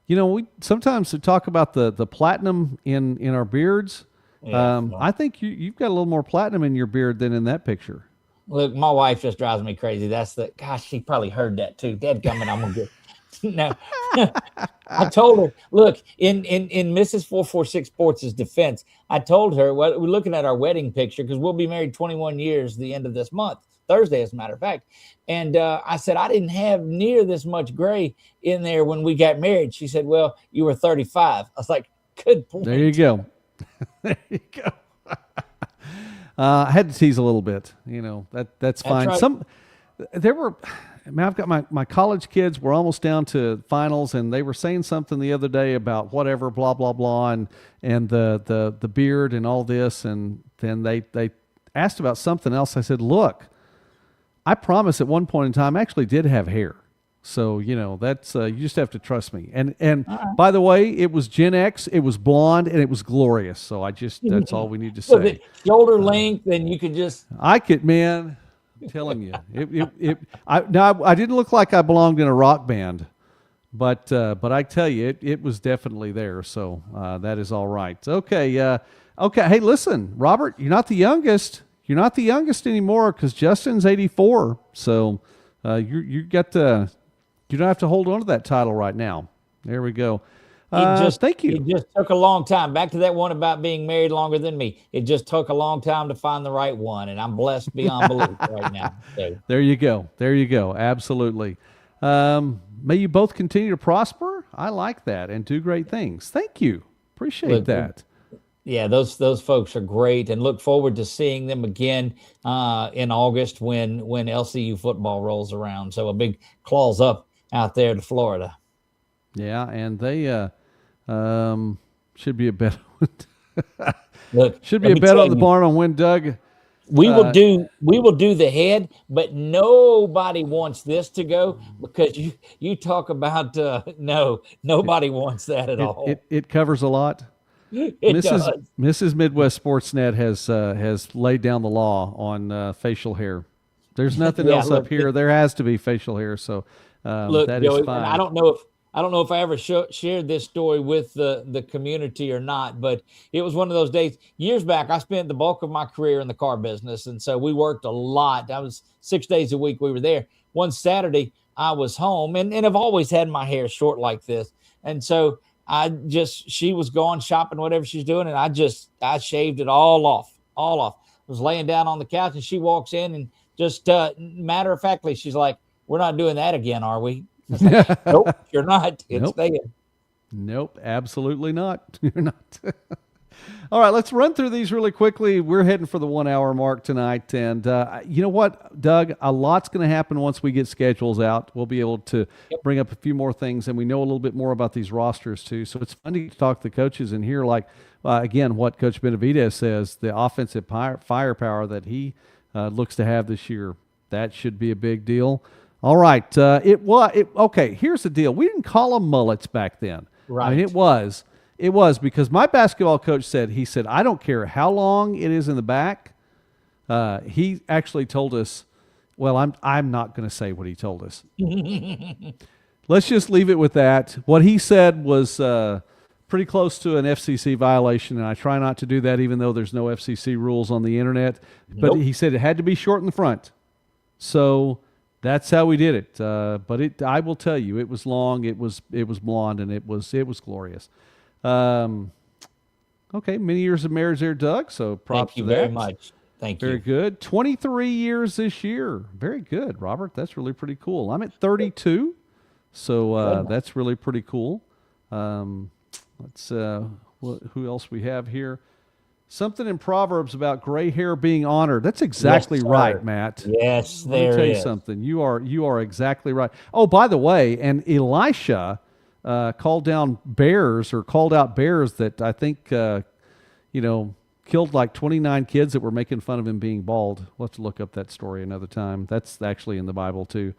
we sometimes talk about the platinum in our beards. Yeah, I think you've got a little more platinum in your beard than in that picture. Look, my wife just drives me crazy. She probably heard that too. Dadgummit, I'm going to get no. I told her, look, in Mrs. 446 Sports' defense, I told her, we're looking at our wedding picture because we'll be married 21 years the end of this month. Thursday, as a matter of fact. And I said, I didn't have near this much gray in there when we got married. She said, well, you were 35. I was like, good point. There you go. There you go. I had to tease a little bit. That's fine. Right. I've got my college kids were almost down to finals, and they were saying something the other day about whatever, blah, blah, blah, and the beard and all this. And then they asked about something else. I said, look, I promise at one point in time I actually did have hair. So, that's you just have to trust me. And by the way, it was Gen X, it was blonde, and it was glorious. So that's all we need to say. Shoulder length, and you could just man, I'm telling you. I didn't look like I belonged in a rock band, but I tell you, it was definitely there. So that is all right. Okay. Okay. Hey, listen, Robert, you're not the youngest. You're not the youngest anymore because Justin's 84. So you don't have to hold on to that title right now. There we go. Thank you. It just took a long time. Back to that one about being married longer than me. It just took a long time to find the right one, and I'm blessed beyond belief right now. So. There you go. There you go. Absolutely. May you both continue to prosper. I like that and do great things. Thank you. Appreciate that. Yeah, those folks are great, and look forward to seeing them again in August when LCU football rolls around. So a big claws up out there to Florida. Yeah, and they should be a bet. Look, Should be let a me bet tell on the you, barn on when Doug. we will do the head, but nobody wants this to go because you talk about no, nobody wants that at all. It covers a lot. It does. Mrs. Midwest Sportsnet has laid down the law on facial hair. There's nothing Yeah, else look, up here. There has to be facial hair, so Look, that Joey, is fine. and I don't know if I ever shared this story with the community or not, but it was one of those days years back. I spent the bulk of my career in the car business, and so we worked a lot. I was 6 days a week. We were there. One Saturday, I was home, and I've always had my hair short like this, and so she was going shopping, whatever she's doing, and I shaved it all off. I was laying down on the couch, and she walks in, and just matter of factly, she's like, "We're not doing that again, are we?" Like, nope, you're not. It's Nope. there. Nope, absolutely not. You're not. All right, let's run through these really quickly. We're heading for the 1 hour mark tonight. And you know what, Doug? A lot's going to happen once we get schedules out. We'll be able to bring up a few more things, and we know a little bit more about these rosters, too. So it's fun to talk to the coaches and hear, again, what Coach Benavidez says, the offensive firepower that he looks to have this year. That should be a big deal. All right. Okay, here's the deal. We didn't call them mullets back then. Right. I mean, it was because my basketball coach said, I don't care how long it is in the back. He actually told us, well, I'm not going to say what he told us. Let's just leave it with that. What he said was pretty close to an FCC violation, and I try not to do that even though there's no FCC rules on the internet. But Nope. he said it had to be short in the front. So that's how we did it. But I will tell you, it was long, it was blonde, and it was glorious. Okay, many years of marriage there, Doug. So props Thank you to that. very much. Thank Very you. good. 23 years this year. Very good, Robert. That's really pretty cool. I'm at 32, so that's really pretty cool. Let's who else we have here? Something in Proverbs about gray hair being honored. That's exactly Yes, sir. right, Matt. Yes, Let me there tell you is. something. You are exactly right. Oh, by the way, and Elisha called out bears that I think killed like 29 kids that were making fun of him being bald. We'll have to look up that story another time. That's actually in the Bible too.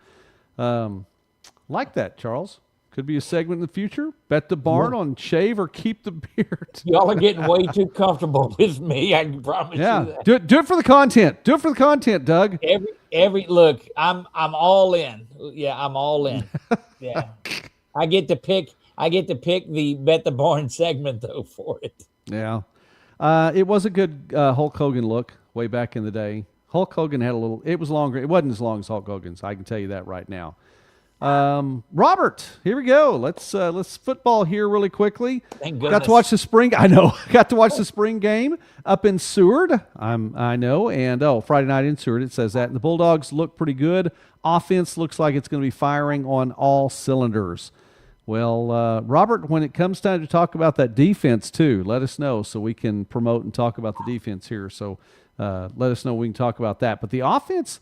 Like that, Charles. Could be a segment in the future. Bet the barn on shave or keep the beard. Y'all are getting way too comfortable with me. I can promise you Yeah, that. do it for the content. Do it for the content, Doug. Every look, I'm all in. Yeah, I'm all in. Yeah, I get to pick the bet the barn segment though for it. Yeah. It was a good Hulk Hogan look way back in the day. Hulk Hogan had it was longer. It wasn't as long as Hulk Hogan's. I can tell you that right now. Robert, here we go. Let's football here really quickly. Thank Got goodness. to watch the spring. I know. Got to watch the spring game up in Seward. I know. And Friday night in Seward. It says that. And the Bulldogs look pretty good. Offense looks like it's going to be firing on all cylinders. Well, Robert, when it comes time to talk about that defense too, let us know so we can promote and talk about the defense here. So let us know we can talk about that. But the offense,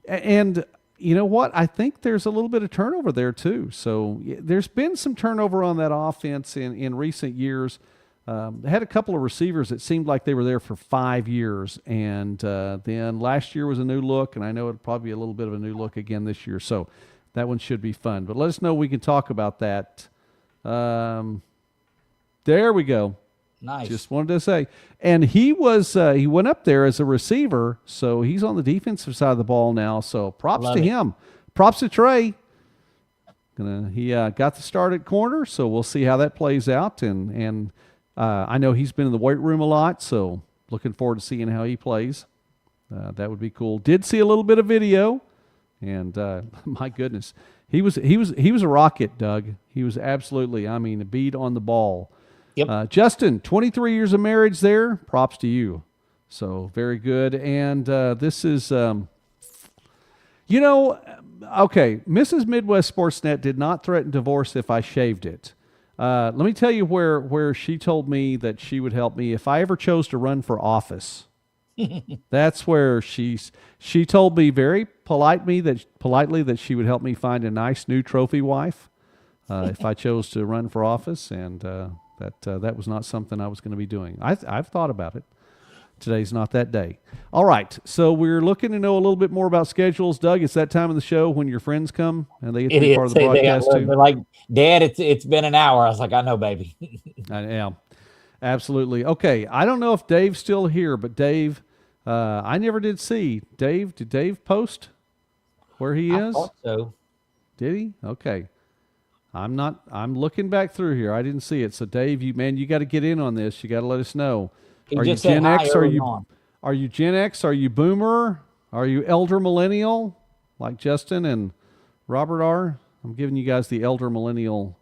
and you know what? I think there's a little bit of turnover there too. So there's been some turnover on that offense in recent years. They had a couple of receivers that seemed like they were there for 5 years. And then last year was a new look, and I know it'll probably be a little bit of a new look again this year. So that one should be fun. But let us know we can talk about that. There we go. Nice. Just wanted to say. And he went up there as a receiver, so he's on the defensive side of the ball now. So props Love to it. him. Props to Trey. He got the start at corner, so we'll see how that plays out. And I know he's been in the weight room a lot, so looking forward to seeing how he plays. That would be cool. Did see a little bit of video, and my goodness, he was a rocket, Doug. He was absolutely, a bead on the ball. Yep. Justin, 23 years of marriage there. Props to you. So very good. And this is, okay, Mrs. Midwest Sportsnet did not threaten divorce if I shaved it. Let me tell you where she told me that she would help me if I ever chose to run for office. That's where she told me very politely that she would help me find a nice new trophy wife if I chose to run for office, and that was not something I was going to be doing. I've thought about it. Today's not that day. All right, so we're looking to know a little bit more about schedules. Doug, it's that time of the show when your friends come and they get to be part of the broadcast too. They're like, Dad, it's been an hour. I was like, I know, baby. I am. Absolutely. Okay, I don't know if Dave's still here, but Dave, I never did see. Dave, did Dave post where he is? I thought so. Did he? Okay. I'm looking back through here. I didn't see it. So Dave, you got to get in on this. You got to let us know. He Are you just said Gen hi X? early on. Are you Gen X? Are you Boomer? Are you Elder Millennial like Justin and Robert are? I'm giving you guys the Elder Millennial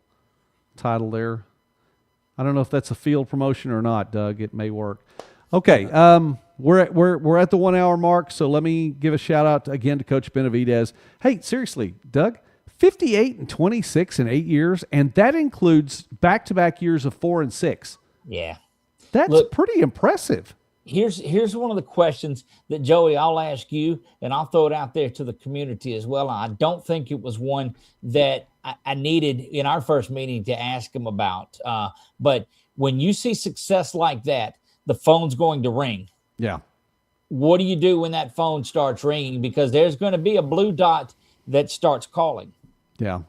title there. I don't know if that's a field promotion or not, Doug. It may work. Okay, we're at the 1 hour mark, so let me give a shout out again to Coach Benavidez. Hey, seriously, Doug, 58-26 in 8 years, and that includes back-to-back years of 4 and 6. Yeah. That's pretty impressive. Here's one of the questions that, Joey, I'll ask you, and I'll throw it out there to the community as well. I don't think it was one that I needed in our first meeting to ask him about. But when you see success like that, the phone's going to ring. Yeah. What do you do when that phone starts ringing? Because there's going to be a blue dot that starts calling. Yeah.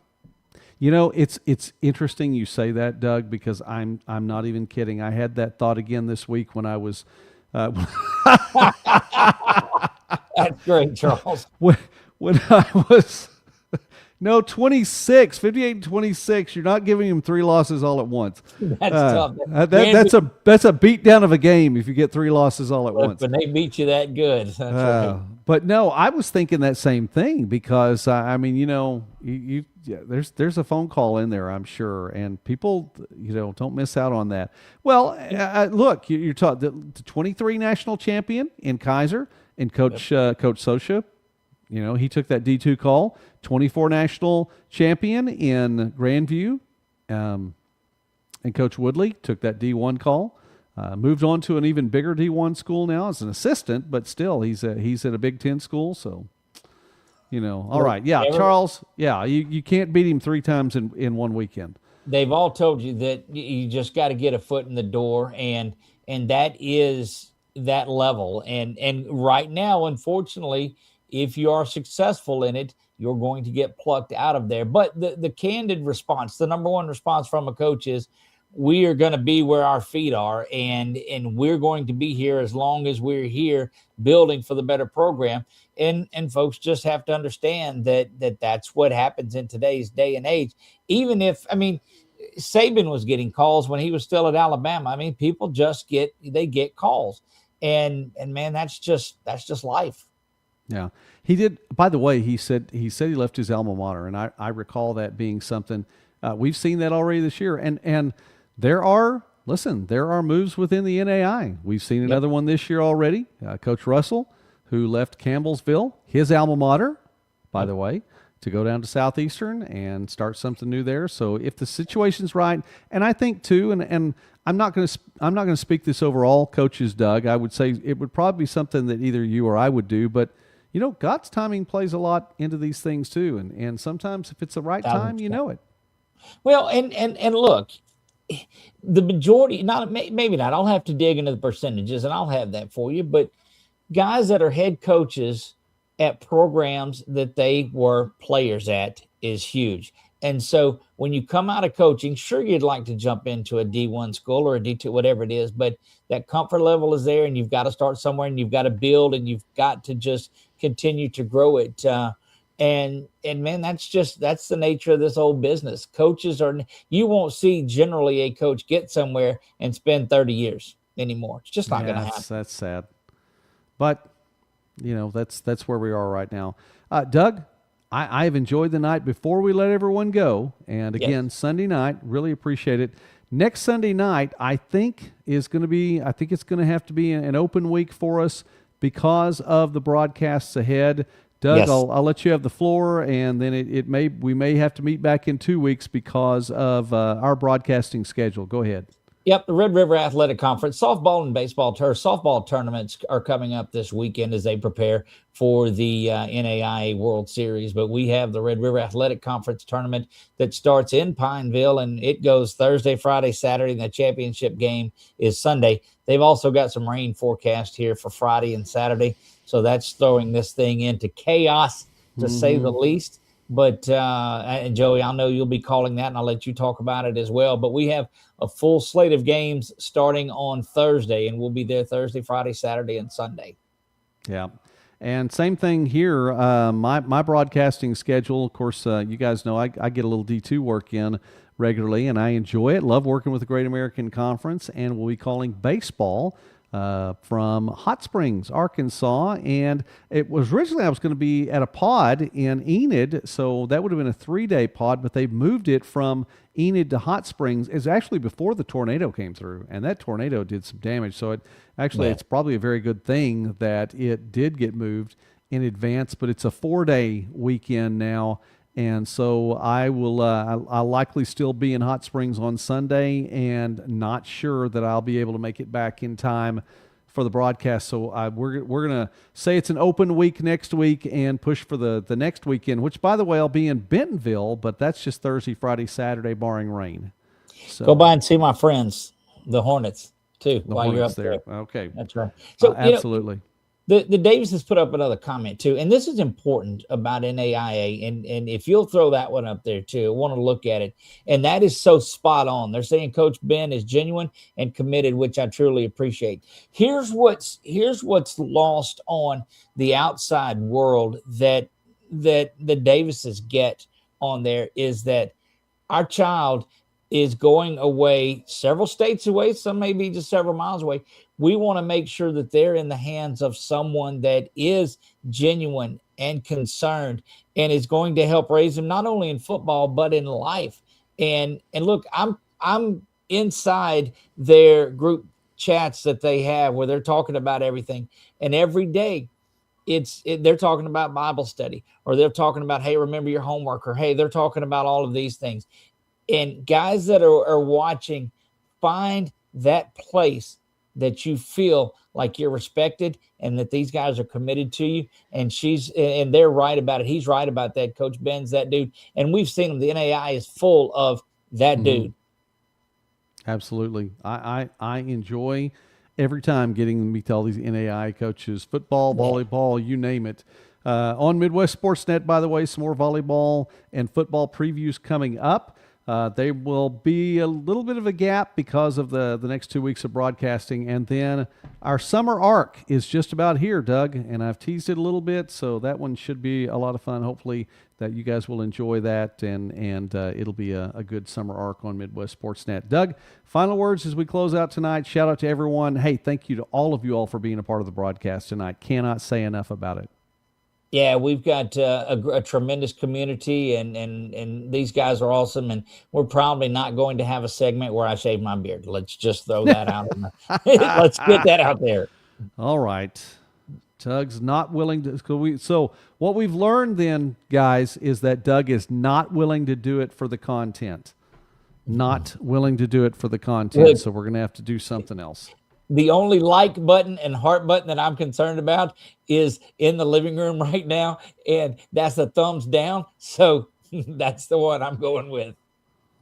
You know, it's interesting you say that, Doug, because I'm not even kidding. I had that thought again this week when I was That's great, Charles. when I was 58-26. You're not giving him 3 losses all at once. That's tough. That's a beat down of a game if you get 3 losses all at once. When they beat you that good. That's right. But no, I was thinking that same thing because I mean, you know, there's a phone call in there, I'm sure, and people, you know, don't miss out on that. Well, look, you're taught the 23 national champion in Kaiser and Coach Sosha. You know, he took that D2 call. 24 national champion in Grandview, and Coach Woodley took that D1 call. Moved on to an even bigger D1 school now as an assistant, but still he's at a Big Ten school. So, you know, all right, yeah, Charles, yeah, you can't beat him 3 times in one weekend. They've all told you that you just got to get a foot in the door, and that is that level. And right now, unfortunately, if you are successful in it, you're going to get plucked out of there. But the candid response, the number one response from a coach is, we are going to be where our feet are, and we're going to be here as long as we're here building for the better program. And folks just have to understand that's what happens in today's day and age. Even if, I mean, Saban was getting calls when he was still at Alabama. I mean, people just get calls, and man, that's just life. Yeah, he did. By the way, he said he left his alma mater, and I recall that being something we've seen that already this year. And there are moves within the NAI. We've seen another one this year already. Coach Russell, who left Campbellsville, his alma mater, by the way, to go down to Southeastern and start something new there. So if the situation's right, and I think too, and I'm not going to speak this over all coaches, Doug. I would say it would probably be something that either you or I would do, but you know, God's timing plays a lot into these things too, and sometimes if it's the right time, you know it. Well, and look, the majority, maybe not. I'll have to dig into the percentages, and I'll have that for you. But guys that are head coaches at programs that they were players at is huge. And so when you come out of coaching, sure, you'd like to jump into a D1 school or a D2, whatever it is, but that comfort level is there, and you've got to start somewhere, and you've got to build, and you've got to just continue to grow it. And man, that's the nature of this whole business. You won't see generally a coach get somewhere and spend 30 years anymore. It's just not going to happen. That's sad. But, you know, that's where we are right now. Doug, I've enjoyed the night before we let everyone go. And again, yes, Sunday night, really appreciate it. Next Sunday night, I think it's going to have to be an open week for us because of the broadcasts ahead. Doug, Yes. I'll let you have the floor, and then we may have to meet back in 2 weeks because of our broadcasting schedule. Go ahead. Yep, the Red River Athletic Conference, softball and baseball softball tournaments are coming up this weekend as they prepare for the NAIA World Series. But we have the Red River Athletic Conference tournament that starts in Pineville, and it goes Thursday, Friday, Saturday, and the championship game is Sunday. They've also got some rain forecast here for Friday and Saturday, so that's throwing this thing into chaos, to say the least. But and Joey, I know you'll be calling that, and I'll let you talk about it as well. But we have a full slate of games starting on Thursday, and we'll be there Thursday, Friday, Saturday, and Sunday. Yeah. And same thing here. My broadcasting schedule, of course, you guys know I get a little D2 work in regularly, and I enjoy it. Love working with the Great American Conference, and we'll be calling baseball from Hot Springs, Arkansas. And it was originally I was going to be at a pod in Enid, so that would have been a 3-day pod, but they've moved it from Enid to Hot Springs. It's actually before the tornado came through, and that tornado did some damage. So it's probably a very good thing that it did get moved in advance, but it's a 4-day weekend now. And so I will. I'll likely still be in Hot Springs on Sunday, and not sure that I'll be able to make it back in time for the broadcast. So we're gonna say it's an open week next week and push for the next weekend. Which, by the way, I'll be in Bentonville, but that's just Thursday, Friday, Saturday, barring rain. So Go by and see my friends, the Hornets, too, the while you're up Hornets there. Okay, That's right. So absolutely. The Davis has put up another comment too, and this is important about NAIA, and if you'll throw that one up there too, I want to look at it, and that is so spot on. They're saying Coach Ben is genuine and committed, which I truly appreciate. Here's what's lost on the outside world that the Davises get on there is that our child is going away several states away, some may be just several miles away. We want to make sure that they're in the hands of someone that is genuine and concerned and is going to help raise them not only in football but in life. And look, I'm inside their group chats that they have where they're talking about everything, and every day they're talking about Bible study, or they're talking about, hey, remember your homework, or hey, they're talking about all of these things. And guys that are watching, find that place that you feel like you're respected and that these guys are committed to you. And they're right about it. He's right about that. Coach Ben's that dude. And we've seen him. The NAI is full of that dude. Absolutely. I enjoy every time getting to meet all these NAI coaches, football, volleyball, you name it. On Midwest Sportsnet, by the way, some more volleyball and football previews coming up. There will be a little bit of a gap because of the next 2 weeks of broadcasting. And then our summer arc is just about here, Doug, and I've teased it a little bit. So that one should be a lot of fun. Hopefully that you guys will enjoy that, and it'll be a good summer arc on Midwest Sportsnet. Doug, final words as we close out tonight. Shout out to everyone. Hey, thank you to all of you all for being a part of the broadcast tonight. Cannot say enough about it. Yeah, we've got a tremendous community, and these guys are awesome. And we're probably not going to have a segment where I shave my beard. Let's just throw that out. Let's get that out there. All right. Doug's not willing to. So what we've learned then, guys, is that Doug is not willing to do it for the content. Not willing to do it for the content. Good. So we're going to have to do something else. The only like button and heart button that I'm concerned about is in the living room right now, and that's a thumbs down. So that's the one I'm going with.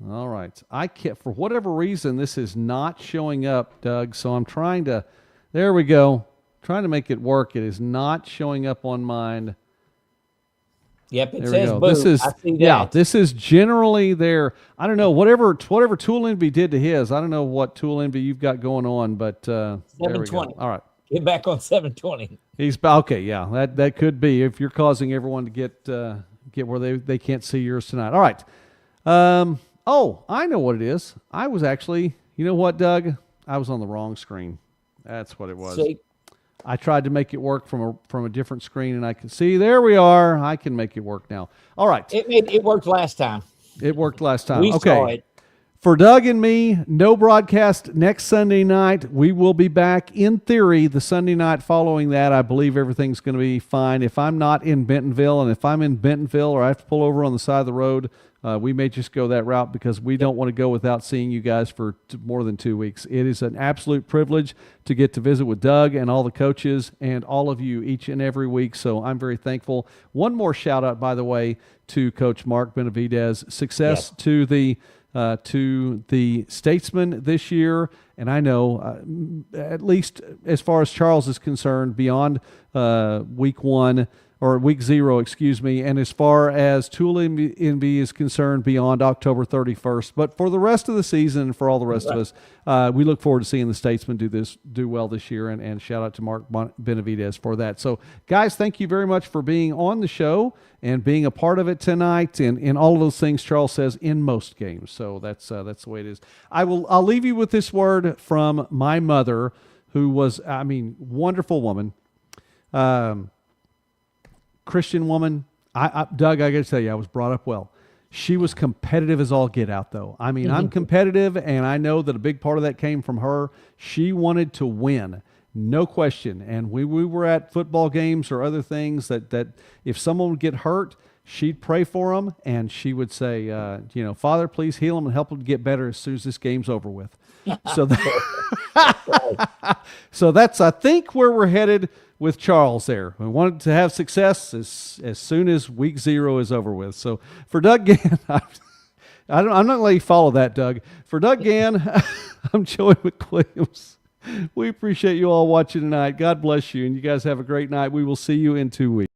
All right. I can't, for whatever reason, this is not showing up, Doug. So I'm trying to, there we go. Trying to make it work. It is not showing up on mine. Yep, it There says we go. boo. This is, I see that. yeah, this is generally there. I don't know, whatever Tool Envy did to his. I don't know what Tool Envy you've got going on, but there we go. 720. All right. Get back on 720. He's okay. Yeah, that could be if you're causing everyone to get where they can't see yours tonight. All right. Oh, I know what it is. I was actually, you know what, Doug? I was on the wrong screen. That's what it was. See? I tried to make it work from a different screen, and I can see. There we are. I can make it work now. All right. It worked last time. It worked last time. We okay. saw it. For Doug and me, no broadcast next Sunday night. We will be back in theory the Sunday night following that. I believe everything's going to be fine. If I'm not in Bentonville, and if I'm in Bentonville or I have to pull over on the side of the road, we may just go that route because we don't want to go without seeing you guys for more than 2 weeks. It is an absolute privilege to get to visit with Doug and all the coaches and all of you each and every week. So I'm very thankful. One more shout out, by the way, to Coach Mark Benavidez. Success to the Statesman this year, and I know at least as far as Charles is concerned, beyond week 0, excuse me, and as far as Tula NB is concerned, beyond October 31st. But for the rest of the season and for all the rest of us, we look forward to seeing the Statesman do well this year, and shout out to Mark Benavidez for that. So, guys, thank you very much for being on the show and being a part of it tonight, and in all of those things Charles says in most games. So that's the way it is. I'll leave you with this word from my mother, who was, wonderful woman. Christian woman. Doug, I got to tell you, I was brought up well. She was competitive as all get out, though. I'm competitive, and I know that a big part of that came from her. She wanted to win, no question. And we were at football games or other things that if someone would get hurt, she'd pray for them, and she would say, Father, please heal them and help them to get better as soon as this game's over with. So, so that's, I think, where we're headed with Charles there. We wanted to have success as soon as week 0 is over with. So for Doug Gann, I'm not going to let you follow that, Doug. For Doug Gann, I'm Joey McWilliams. We appreciate you all watching tonight. God bless you, and you guys have a great night. We will see you in 2 weeks.